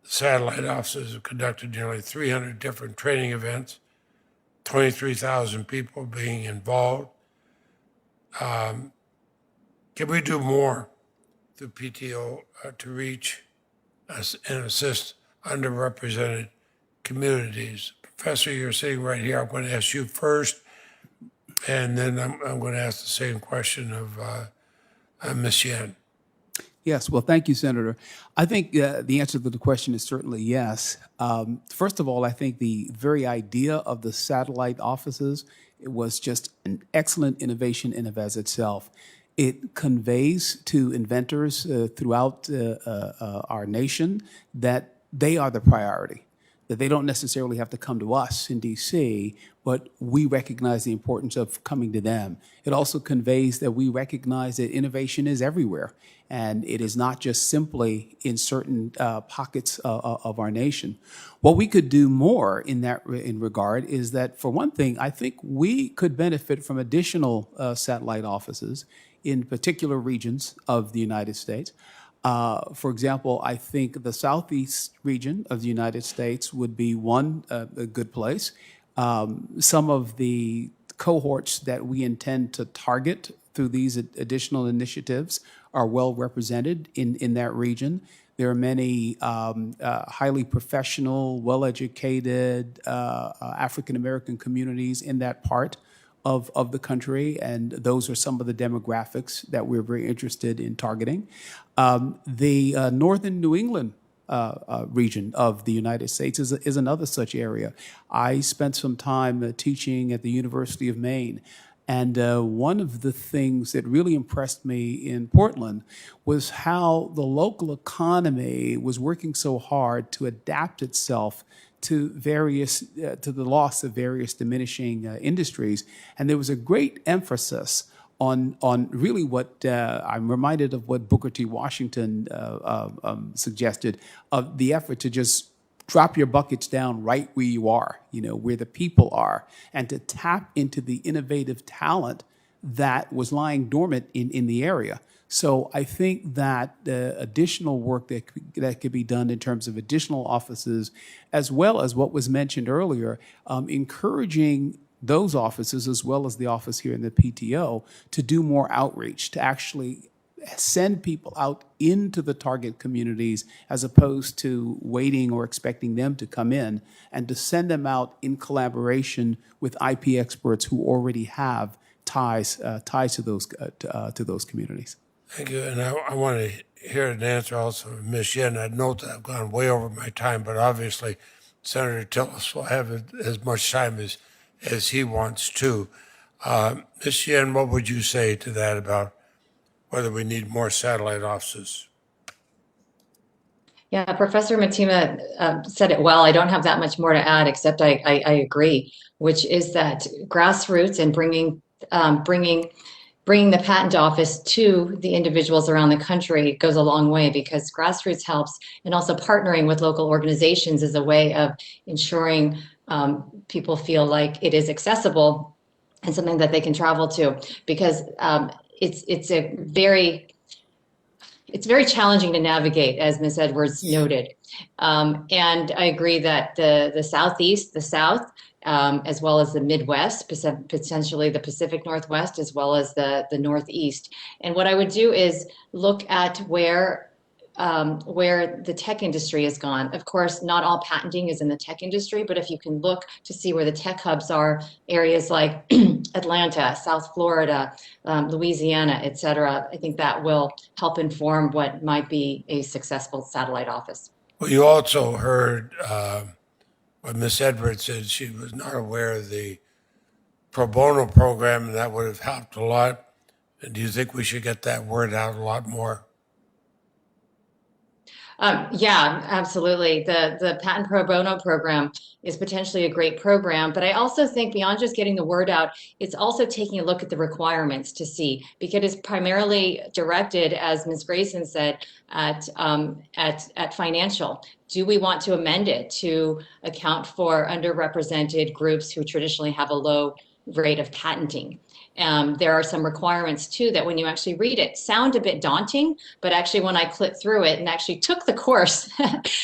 Satellite offices have conducted nearly 300 different training events, 23,000 people being involved. Can we do more through PTO to reach us and assist underrepresented communities? Professor, you're sitting right here. I'm going to ask you first, and then I'm going to ask the same question of Ms. Yen. Yes, well, thank you, Senator. I think the answer to the question is certainly yes. First of all, I think the very idea of the satellite offices, it was just an excellent innovation in and of itself. It conveys to inventors throughout our nation that they are the priority, that they don't necessarily have to come to us in D.C., but we recognize the importance of coming to them. It also conveys that we recognize that innovation is everywhere, and it is not just simply in certain pockets of our nation. What we could do more in regard is that, for one thing, I think we could benefit from additional satellite offices in particular regions of the United States. For example, I think the Southeast region of the United States would be one a good place. Some of the cohorts that we intend to target through these additional initiatives are well represented in that region. There are many highly professional, well-educated African-American communities in that part of the country, and those are some of the demographics that we're very interested in targeting. The northern New England region of the United States is another such area. I spent some time teaching at the University of Maine, and one of the things that really impressed me in Portland was how the local economy was working so hard to adapt itself to the loss of various diminishing industries. And there was a great emphasis on really what I'm reminded of what Booker T. Washington suggested, of the effort to just drop your buckets down right where you are, where the people are, and to tap into the innovative talent that was lying dormant in the area. So I think that additional work that could be done in terms of additional offices, as well as what was mentioned earlier, encouraging those offices, as well as the office here in the PTO, to do more outreach, to actually send people out into the target communities as opposed to waiting or expecting them to come in, and to send them out in collaboration with IP experts who already have ties to those communities. Thank you. And I want to hear an answer also from Ms. Yen. I note that I've gone way over my time, but obviously Senator Tillis will have as much time as he wants to. Ms. Yen, what would you say to that about whether we need more satellite offices? Yeah, Professor Motima said it well. I don't have that much more to add, except I agree, which is that grassroots and bringing bringing the patent office to the individuals around the country goes a long way, because grassroots helps, and also partnering with local organizations is a way of ensuring people feel like it is accessible and something that they can travel to, because it's very challenging to navigate, as Ms. Edwards noted. And I agree that the Southeast, the South, as well as the Midwest, potentially the Pacific Northwest, as well as the Northeast. And what I would do is look at where the tech industry has gone. Of course, not all patenting is in the tech industry, but if you can look to see where the tech hubs are, areas like Atlanta, South Florida, Louisiana, et cetera, I think that will help inform what might be a successful satellite office. Well, you also heard what Ms. Edwards said. She was not aware of the pro bono program, and that would have helped a lot. And do you think we should get that word out a lot more? Yeah, absolutely. The patent pro bono program is potentially a great program, but I also think beyond just getting the word out, it's also taking a look at the requirements to see, because it's primarily directed, as Ms. Grayson said, at financial. Do we want to amend it to account for underrepresented groups who traditionally have a low rate of patenting? There are some requirements too that when you actually read it sound a bit daunting, but actually when I clicked through it and actually took the course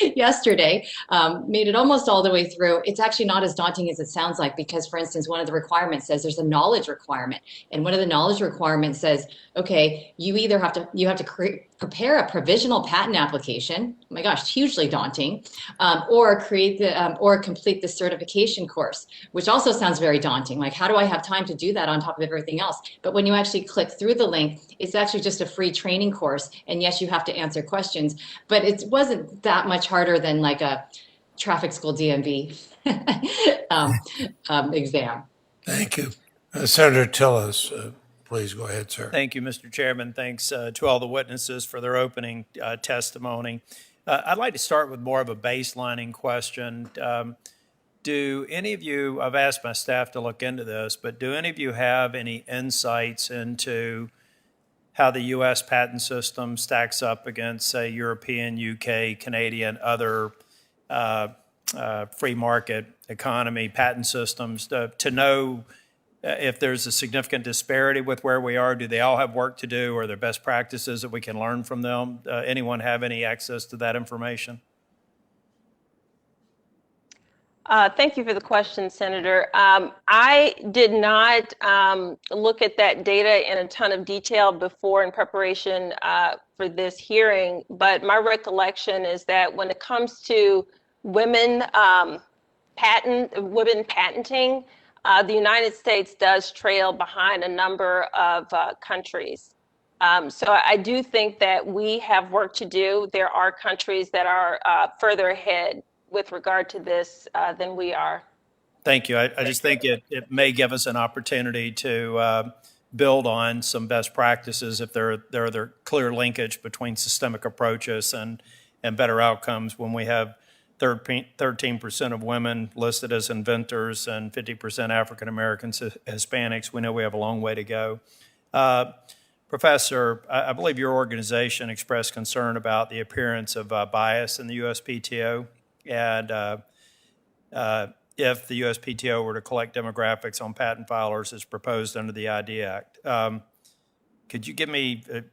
yesterday, made it almost all the way through, it's actually not as daunting as it sounds like, because for instance, one of the requirements says there's a knowledge requirement. And one of the knowledge requirements says, okay, you either have to prepare a provisional patent application. Oh my gosh, hugely daunting, or complete the certification course, which also sounds very daunting. Like, how do I have time to do that on top of everything else? But when you actually click through the link, it's actually just a free training course. And yes, you have to answer questions, but it wasn't that much harder than like a traffic school DMV exam. Thank you. Senator Tillis, please go ahead, sir. Thank you, Mr. Chairman. Thanks to all the witnesses for their opening testimony. I'd like to start with more of a baselining question. Do any of you, I've asked my staff to look into this, but do any of you have any insights into how the U.S. patent system stacks up against, say, European, UK, Canadian, other free market economy patent systems, to know if there's a significant disparity with where we are? Do they all have work to do? Or are there best practices that we can learn from them? Anyone have any access to that information? Thank you for the question, Senator. I did not look at that data in a ton of detail before in preparation for this hearing, but my recollection is that when it comes to women patenting, the United States does trail behind a number of countries. So I do think that we have work to do. There are countries that are further ahead with regard to this than we are. Thank you. I just think it may give us an opportunity to build on some best practices if there are clear linkage between systemic approaches and better outcomes when we have 13% of women listed as inventors and 50% African Americans, Hispanics. We know we have a long way to go. Professor, I believe your organization expressed concern about the appearance of bias in the USPTO, and if the USPTO were to collect demographics on patent filers as proposed under the ID Act. Could you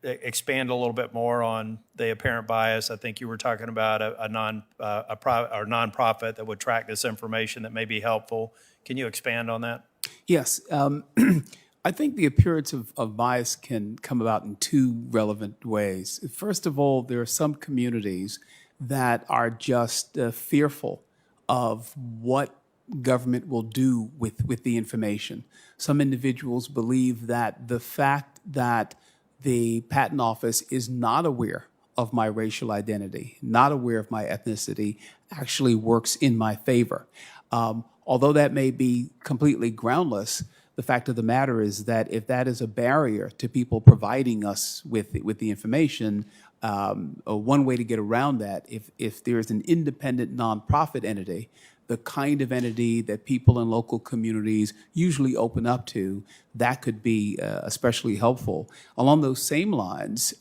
expand a little bit more on the apparent bias? I think you were talking about a nonprofit that would track this information that may be helpful. Can you expand on that? Yes. I think the appearance of bias can come about in two relevant ways. First of all, there are some communities that are just fearful of what government will do with the information. Some individuals believe that the fact that the patent office is not aware of my racial identity, not aware of my ethnicity, actually works in my favor. Although that may be completely groundless, the fact of the matter is that if that is a barrier to people providing us with the information, one way to get around that, if there is an independent nonprofit entity the kind of entity that people in local communities usually open up to, that could be especially helpful. Along those same lines,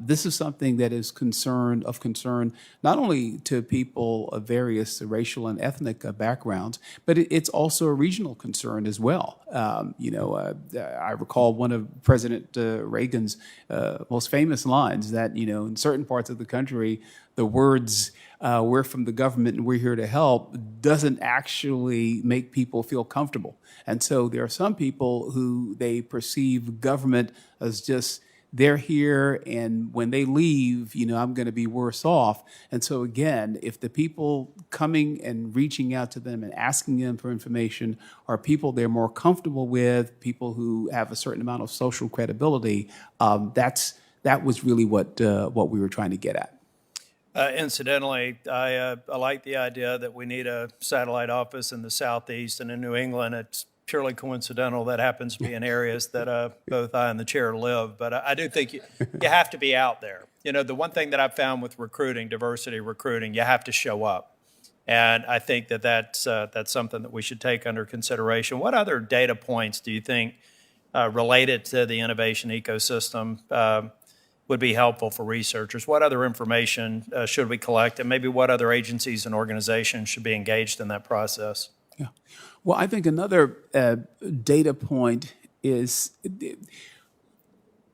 this is something that is of concern not only to people of various racial and ethnic backgrounds, but it's also a regional concern as well. I recall one of President Reagan's most famous lines that, in certain parts of the country, the words, we're from the government and we're here to help, doesn't actually make people feel comfortable. And so there are some people who they perceive government as just, they're here, and when they leave, I'm going to be worse off. And so again, if the people coming and reaching out to them and asking them for information are people they're more comfortable with, people who have a certain amount of social credibility, that was really what we were trying to get at. Incidentally, I like the idea that we need a satellite office in the Southeast and in New England. It's purely coincidental that happens to be in areas that both I and the chair live. But I do think you have to be out there. The one thing that I've found with recruiting, diversity recruiting, you have to show up. And I think that's something that we should take under consideration. What other data points do you think related to the innovation ecosystem would be helpful for researchers? What other information should we collect, and maybe what other agencies and organizations should be engaged in that process? Yeah. Well, I think another data point is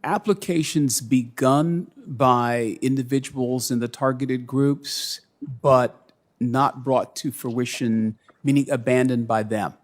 applications begun by individuals in the targeted groups, but not brought to fruition, meaning abandoned by them.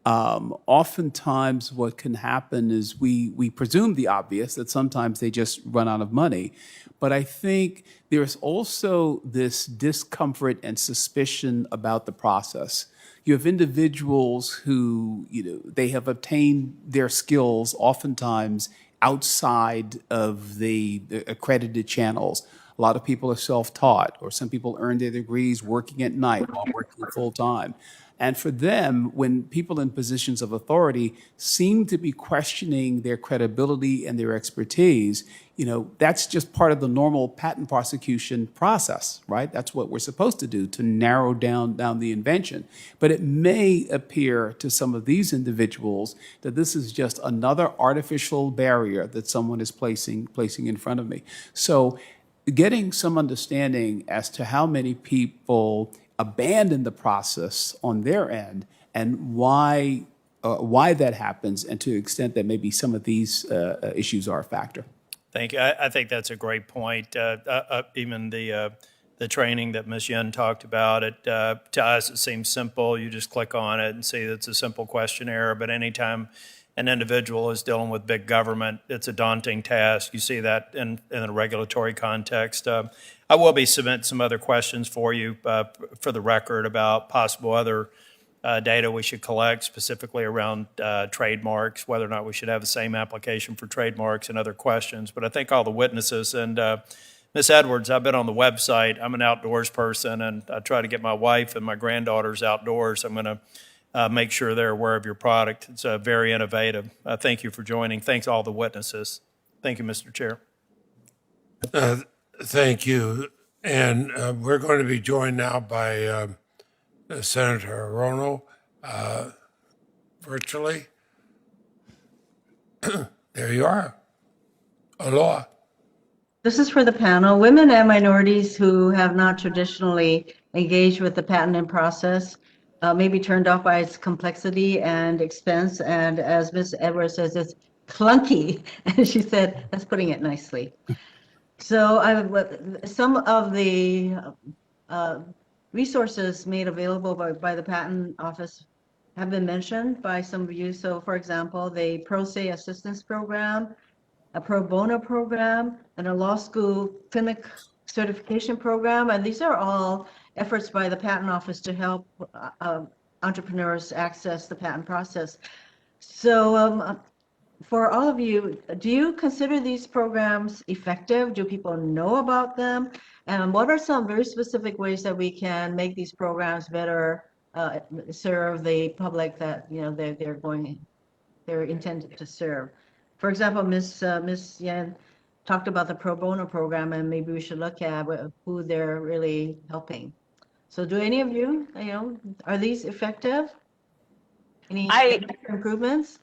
Oftentimes what can happen is we presume the obvious, that sometimes they just run out of money. But I think there's also this discomfort and suspicion about the process. You have individuals who, they have obtained their skills oftentimes outside of the accredited channels. A lot of people are self-taught, or some people earn their degrees working at night while working full-time. And for them, when people in positions of authority seem to be questioning their credibility and their expertise, that's just part of the normal patent prosecution process, right? That's what we're supposed to do, to narrow down the invention. But it may appear to some of these individuals that this is just another artificial barrier that someone is placing in front of me. So getting some understanding as to how many people abandon the process on their end, and why that happens, and to the extent that maybe some of these issues are a factor. Thank you. I think that's a great point. Even the training that Ms. Yen talked about, to us it seems simple. You just click on it and see it's a simple questionnaire. But anytime an individual is dealing with big government, it's a daunting task. You see that in a regulatory context. I will be submitting some other questions for you for the record about possible other data we should collect, specifically around trademarks, whether or not we should have the same application for trademarks, and other questions. But I think all the witnesses, and Ms. Edwards, I've been on the website. I'm an outdoors person, and I try to get my wife and my granddaughters outdoors. I'm going to make sure they're aware of your product. It's very innovative. Thank you for joining. Thanks all the witnesses. Thank you, Mr. Chair. Thank you. And we're going to be joined now by Senator Rono virtually. There you are. Aloha. This is for the panel. Women and minorities who have not traditionally engaged with the patenting process may be turned off by its complexity and expense. And as Ms. Edwards says, it's clunky. And she said, that's putting it nicely. So some of the resources made available by the Patent Office have been mentioned by some of you. So for example, the Pro Se Assistance Program, a pro bono program, and a law school clinic certification program. And these are all efforts by the Patent Office to help entrepreneurs access the patent process. So for all of you, do you consider these programs effective? Do people know about them? And what are some very specific ways that we can make these programs better serve the public that they're intended to serve? For example, Ms. Yen talked about the pro bono program, and maybe we should look at who they're really helping. So do any of you, are these effective? Any I, improvements?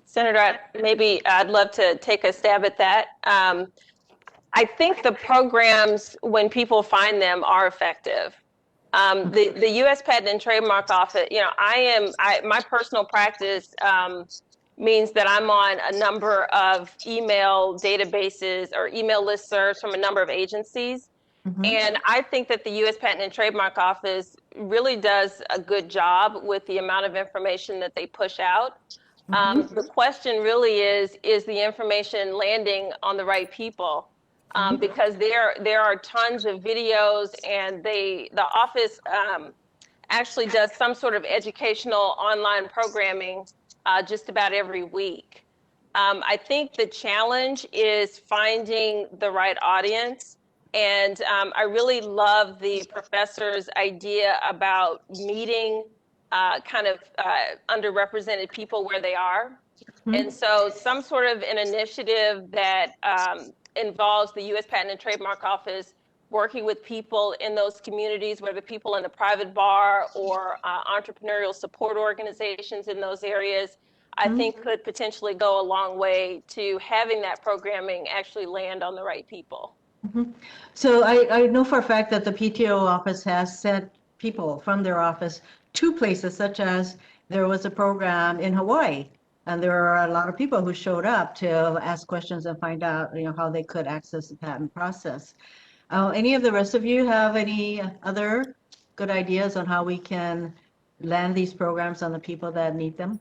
Senator, maybe I'd love to take a stab at that. I think the programs, when people find them, are effective. The U.S. Patent and Trademark Office, my personal practice means that I'm on a number of email databases or email listservs from a number of agencies. And I think that the U.S. Patent and Trademark Office really does a good job with the amount of information that they push out. The question really is the information landing on the right people? Because there are tons of videos, and the office actually does some sort of educational online programming just about every week. I think the challenge is finding the right audience. And I really love the professor's idea about meeting underrepresented people where they are. And so some sort of an initiative that involves the U.S. Patent and Trademark Office working with people in those communities, whether people in the private bar or entrepreneurial support organizations in those areas, I think could potentially go a long way to having that programming actually land on the right people. So I know for a fact that the PTO office has sent people from their office to places such as there was a program in Hawaii, and there are a lot of people who showed up to ask questions and find out, how they could access the patent process. Any of the rest of you have any other good ideas on how we can land these programs on the people that need them?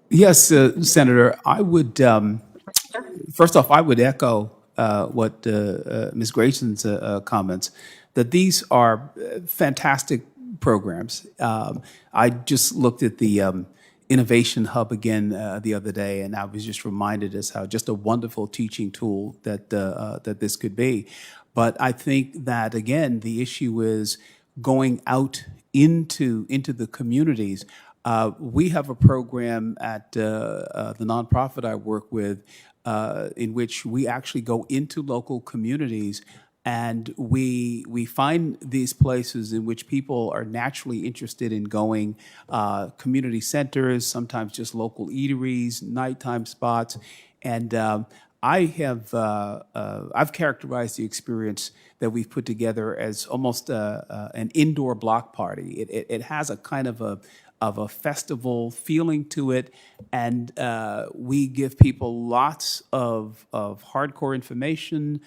Yes, Senator, I would, first off, I would echo what Ms. Grayson's comments, that these are fantastic programs. I just looked at the Innovation Hub again the other day, and I was just reminded as how just a wonderful teaching tool that that this could be. But I think that, again, the issue is going out into the communities. We have a program at the nonprofit I work with in which we actually go into local communities, and we find these places in which people are naturally interested in going, community centers, sometimes just local eateries, nighttime spots, and I've characterized the experience that we've put together as almost an indoor block party. It has a kind of a festival feeling to it, and we give people lots of hardcore information.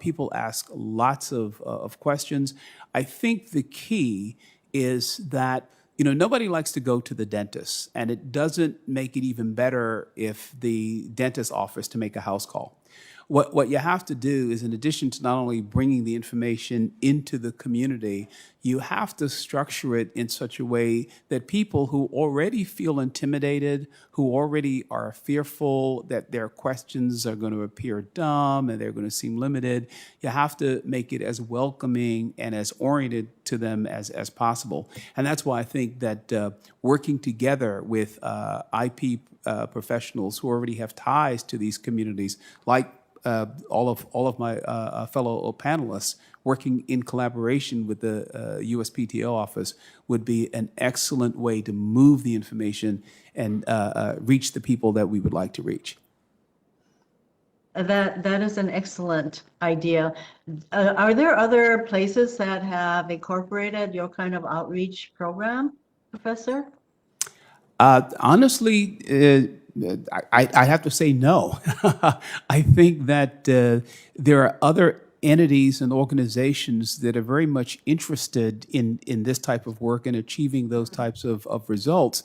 People ask lots of questions. I think the key is that nobody likes to go to the dentist, and it doesn't make it even better if the dentist offers to make a house call. What you have to do is, in addition to not only bringing the information into the community, you have to structure it in such a way that people who already feel intimidated, who already are fearful that their questions are going to appear dumb and they're going to seem limited, you have to make it as welcoming and as oriented to them as possible. And that's why I think that working together with IP professionals who already have ties to these communities, like all of my fellow panelists, working in collaboration with the USPTO office would be an excellent way to move the information and reach the people that we would like to reach. That is an excellent idea. Are there other places that have incorporated your kind of outreach program, Professor? Honestly, I have to say no. I think that there are other entities and organizations that are very much interested in this type of work and achieving those types of results.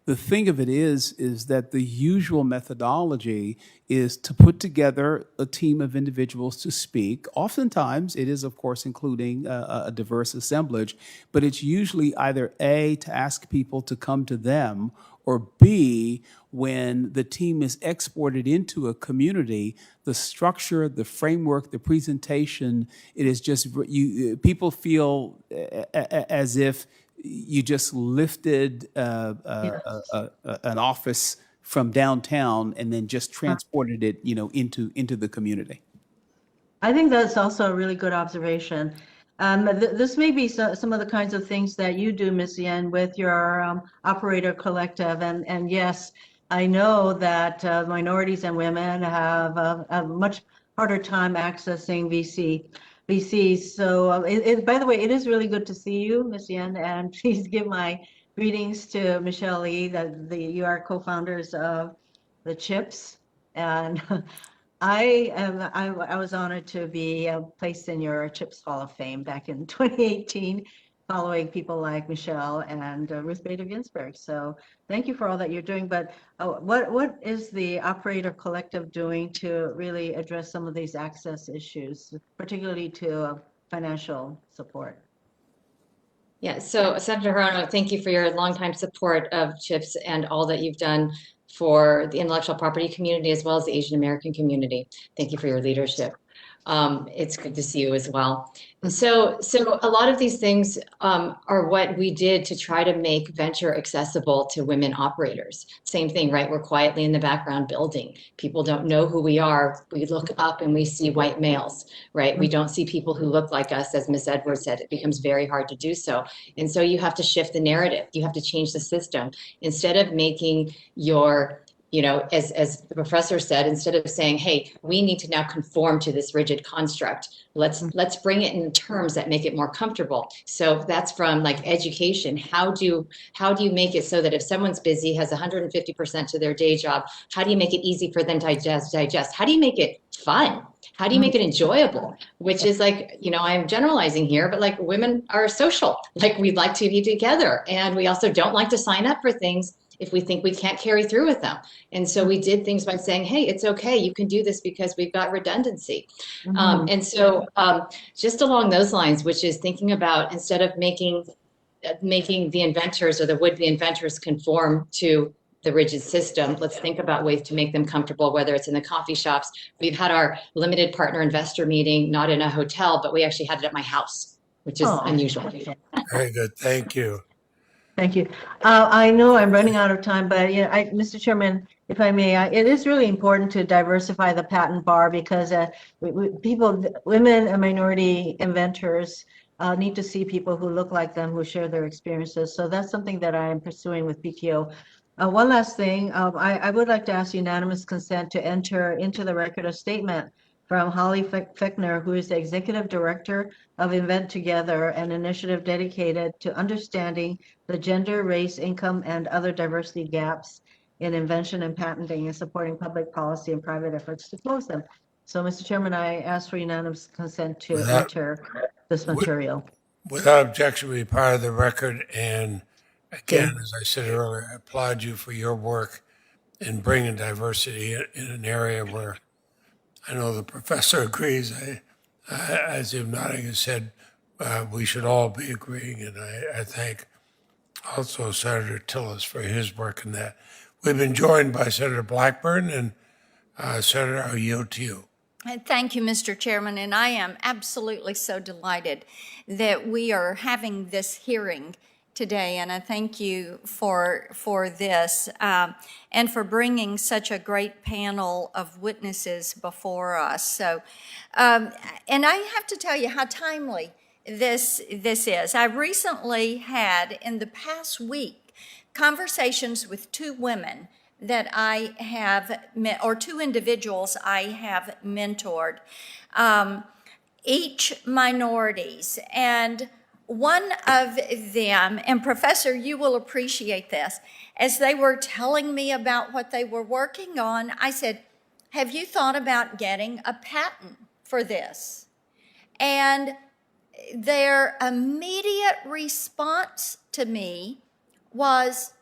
The thing of it is that the usual methodology is to put together a team of individuals to speak. Oftentimes, it is, of course, including a diverse assemblage, but it's usually either A, to ask people to come to them, or B, when the team is exported into a community, the structure, the framework, the presentation, it is just, people feel as if you just lifted an office from downtown and then just transported it, into the community. I think that's also a really good observation. This may be some of the kinds of things that you do, Ms. Yen, with your operator collective. And yes, I know that minorities and women have a much harder time accessing VCs. So by the way, it is really good to see you, Ms. Yen, and please give my greetings to Michelle Lee, you are co-founders of the CHIPS. And I was honored to be placed in your CHIPS Hall of Fame back in 2018, following people like Michelle and Ruth Bader Ginsburg. So thank you for all that you're doing. But what is the Operator Collective doing to really address some of these access issues, particularly to financial support? Yeah, so Senator Hirono, thank you for your longtime support of CHIPS and all that you've done for the intellectual property community as well as the Asian American community. Thank you for your leadership. It's good to see you as well. So a lot of these things are what we did to try to make venture accessible to women operators. Same thing, right? We're quietly in the background building. People don't know who we are. We look up and we see white males, right? We don't see people who look like us, as Ms. Edwards said. It becomes very hard to do so. And so you have to shift the narrative. You have to change the system. Instead of making your as the professor said, instead of saying, hey, we need to now conform to this rigid construct, let's bring it in terms that make it more comfortable. So that's from like education. How do you make it so that if someone's busy, has 150% to their day job, how do you make it easy for them to digest? How do you make it fun? How do you make it enjoyable? Which is like, I'm generalizing here, but like women are social. Like we'd like to be together. And we also don't like to sign up for things if we think we can't carry through with them. And so we did things by saying, hey, it's okay, you can do this because we've got redundancy. And so just along those lines, which is thinking about instead of making the inventors or the would-be inventors conform to the rigid system, let's think about ways to make them comfortable, whether it's in the coffee shops. We've had our limited partner investor meeting, not in a hotel, but we actually had it at my house, which is unusual. Very good. Thank you. Thank you. I know I'm running out of time, but Mr. Chairman, if I may, it is really important to diversify the patent bar because women and minority inventors need to see people who look like them, who share their experiences. So that's something that I am pursuing with PTO. One last thing, I would like to ask unanimous consent to enter into the record a statement from Holly Fickner, who is the Executive Director of Invent Together, an initiative dedicated to understanding the gender, race, income, and other diversity gaps in invention and patenting and supporting public policy and private efforts to close them. So, Mr. Chairman, I ask for unanimous consent to enter this material. Without objection, be part of the record. And again, as I said earlier, I applaud you for your work in bringing diversity in an area where I know the professor agrees. I see him nodding his head. We should all be agreeing, and I thank also Senator Tillis for his work in that. We've been joined by Senator Blackburn, and Senator, I yield to you. Thank you, Mr. Chairman, and I am absolutely so delighted that we are having this hearing today, and I thank you for this and for bringing such a great panel of witnesses before us. So, and I have to tell you how timely this is. I recently had, in the past week, conversations with two women that I have met, or two individuals I have mentored, each minorities. And one of them, and Professor, you will appreciate this, as they were telling me about what they were working on, I said, have you thought about getting a patent for this? And their immediate response to me was,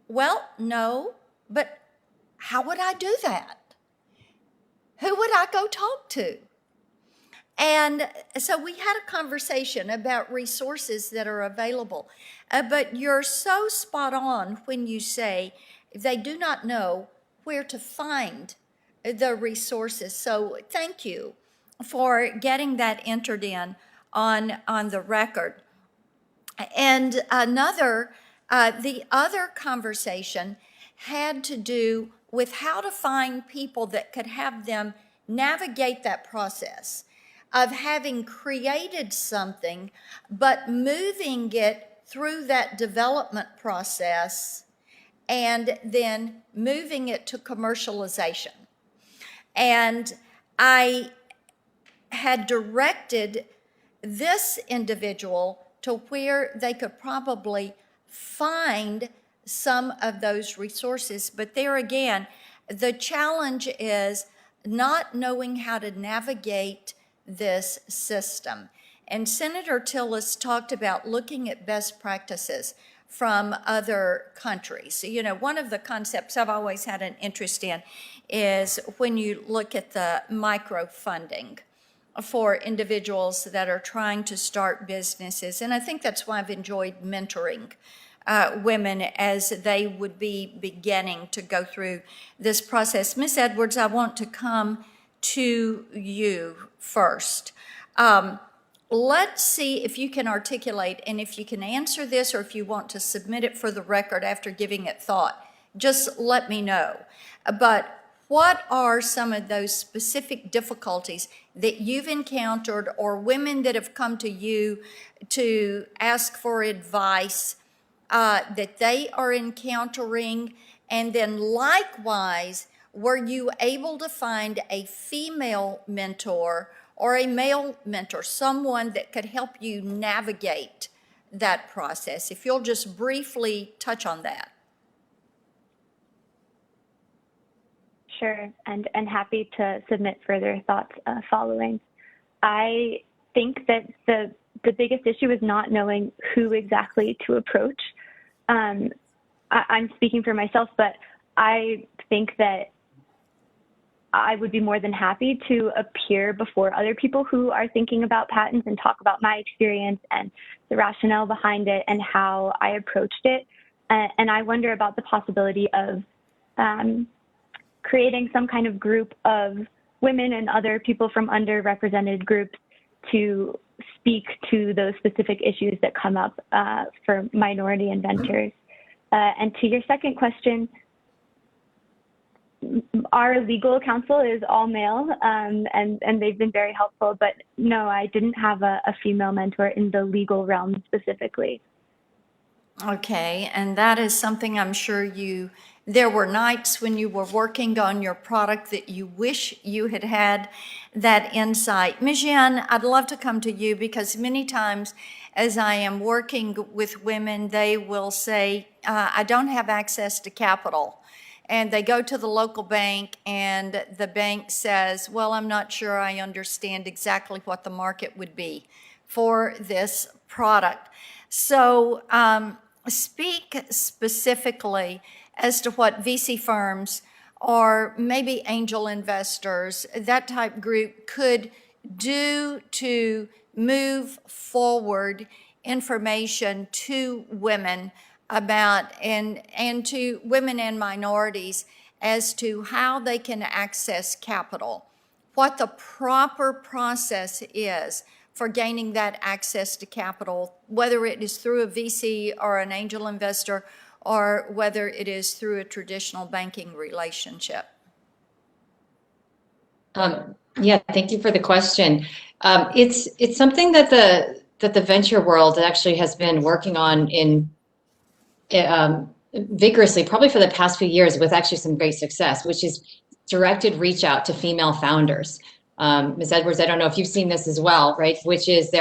well, no, but how would I do that? Who would I go talk to? And so we had a conversation about resources that are available. But you're so spot on when you say they do not know where to find the resources. So thank you for getting that entered in on the record. And the other conversation had to do with how to find people that could have them navigate that process. of having created something, but moving it through that development process and then moving it to commercialization. And I had directed this individual to where they could probably find some of those resources. But there again, the challenge is not knowing how to navigate this system. And Senator Tillis talked about looking at best practices from other countries. You know, one of the concepts I've always had an interest in is when you look at the microfunding for individuals that are trying to start businesses. And I think that's why I've enjoyed mentoring women as they would be beginning to go through this process. Ms. Edwards, I want to come to you first. Let's see if you can articulate, and if you can answer this or if you want to submit it for the record after giving it thought, just let me know. But what are some of those specific difficulties that you've encountered, or women that have come to you to ask for advice that they are encountering? And then likewise, were you able to find a female mentor or a male mentor, someone that could help you navigate that process? If you'll just briefly touch on that. Sure, and happy to submit further thoughts following. I think that the biggest issue is not knowing who exactly to approach. I'm speaking for myself, but I think that I would be more than happy to appear before other people who are thinking about patents and talk about my experience and the rationale behind it and how I approached it. And I wonder about the possibility of creating some kind of group of women and other people from underrepresented groups to speak to those specific issues that come up for minority inventors. And to your second question, our legal counsel is all male, and they've been very helpful, but no, I didn't have a female mentor in the legal realm specifically. Okay, and that is something I'm sure there were nights when you were working on your product that you wish you had had that insight. Ms. Yen, I'd love to come to you, because many times as I am working with women, they will say, I don't have access to capital. And they go to the local bank and the bank says, well, I'm not sure I understand exactly what the market would be for this product. So speak specifically as to what VC firms or maybe angel investors, that type group, could do to move forward information to women about, and to women and minorities as to how they can access capital, what the proper process is for gaining that access to capital, whether it is through a VC or an angel investor, or whether it is through a traditional banking relationship. Yeah, thank you for the question. It's something that the venture world actually has been working on vigorously, probably for the past few years, with actually some great success, which is directed reach out to female founders. Ms. Edwards, I don't know if you've seen this as well, right? Which is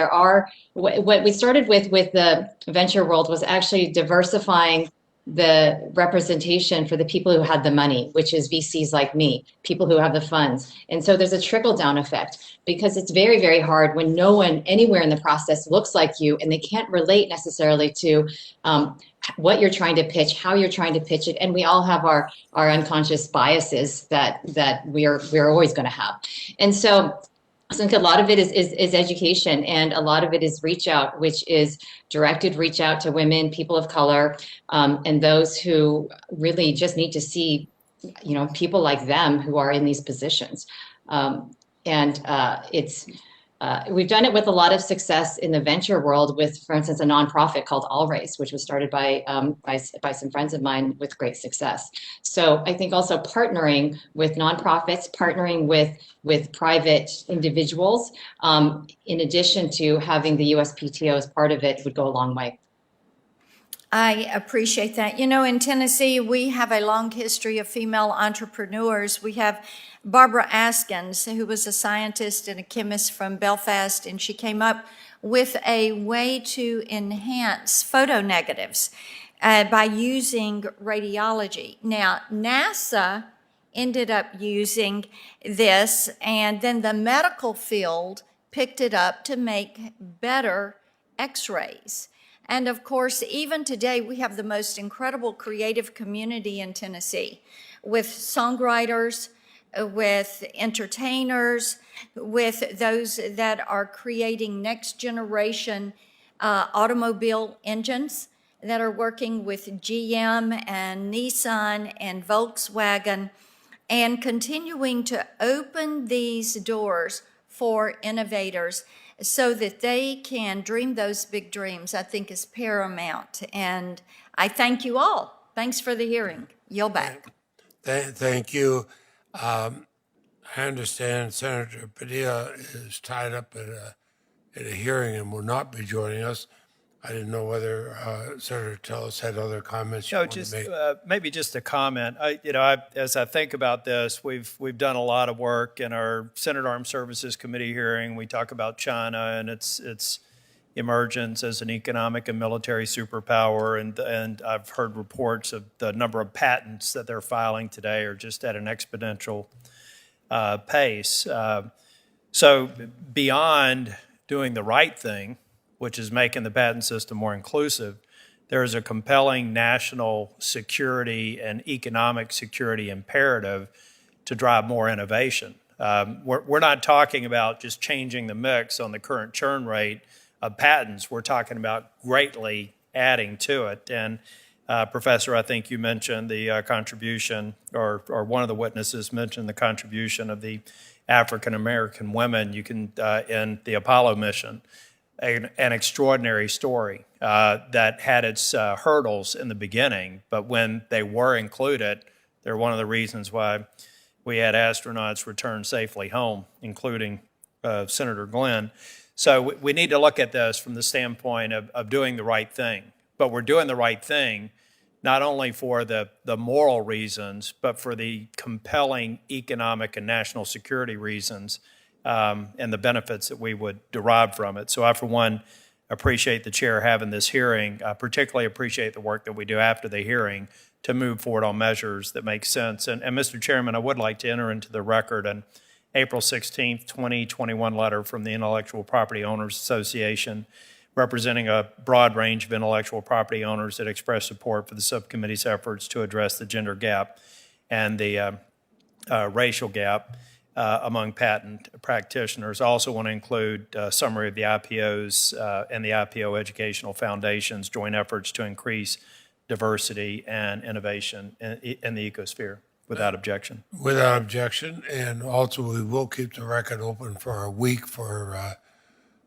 what we started with the venture world was actually diversifying the representation for the people who had the money, which is VCs like me, people who have the funds. And so there's a trickle down effect, because it's very, very hard when no one anywhere in the process looks like you, and they can't relate necessarily to what you're trying to pitch, how you're trying to pitch it. And we all have our unconscious biases that we're always going to have. And so I think a lot of it is education, and a lot of it is reach out, which is directed reach out to women, people of color, and those who really just need to see, people like them who are in these positions. It's We've done it with a lot of success in the venture world with, for instance, a nonprofit called All Race, which was started by some friends of mine with great success. So I think also partnering with nonprofits, partnering with private individuals, in addition to having the USPTO as part of it, would go a long way. I appreciate that. You know, in Tennessee, we have a long history of female entrepreneurs. We have Barbara Askins, who was a scientist and a chemist from Belfast, and she came up with a way to enhance photonegatives by using radiology. Now, NASA ended up using this, and then the medical field picked it up to make better x-rays. And of course, even today, we have the most incredible creative community in Tennessee with songwriters, with entertainers, with those that are creating next generation automobile engines that are working with GM and Nissan and Volkswagen, and continuing to open these doors for innovators so that they can dream those big dreams, I think is paramount. And I thank you all. Thanks for the hearing. Yield back. Thank you. I understand Senator Padilla is tied up at a hearing and will not be joining us. I didn't know whether Senator Tillis had other comments you No, wanted just to make. maybe just a comment. As I think about this, we've done a lot of work in our Senate Armed Services Committee hearing. We talk about China and its emergence as an economic and military superpower, and I've heard reports of the number of patents that they're filing today are just at an exponential pace. So beyond doing the right thing, which is making the patent system more inclusive, there is a compelling national security and economic security imperative to drive more innovation. We're not talking about just changing the mix on the current churn rate of patents. We're talking about greatly adding to it. And Professor, I think you mentioned the contribution, or one of the witnesses mentioned the contribution of the African American women in the Apollo mission. An extraordinary story that had its hurdles in the beginning, but when they were included, they're one of the reasons why we had astronauts return safely home, including Senator Glenn. So we need to look at this from the standpoint of doing the right thing, but we're doing the right thing not only for the moral reasons, but for the compelling economic and national security reasons and the benefits that we would derive from it. So I, for one, appreciate the chair having this hearing. I particularly appreciate the work that we do after the hearing to move forward on measures that make sense. And Mr. Chairman, I would like to enter into the record an April 16th, 2021 letter from the Intellectual Property Owners Association, representing a broad range of intellectual property owners that express support for the subcommittee's efforts to address the gender gap and the racial gap among patent practitioners. I also want to include a summary of the IPO's and the IPO Educational Foundation's joint efforts to increase diversity and innovation in the ecosphere, without objection. Without objection, and also we will keep the record open for a week for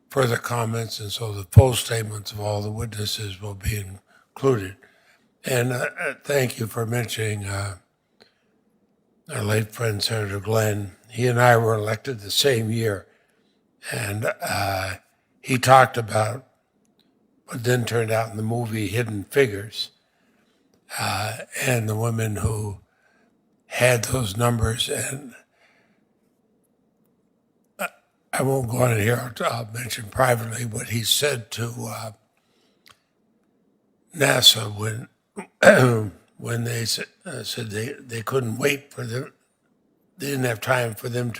further comments, and so the full statements of all the witnesses will be included. And thank you for mentioning our late friend Senator Glenn. He and I were elected the same year, and he talked about what then turned out in the movie Hidden Figures, and the women who had those numbers. And I won't go on here. I'll mention privately what he said to NASA when they said they couldn't wait for them. They didn't have time for them to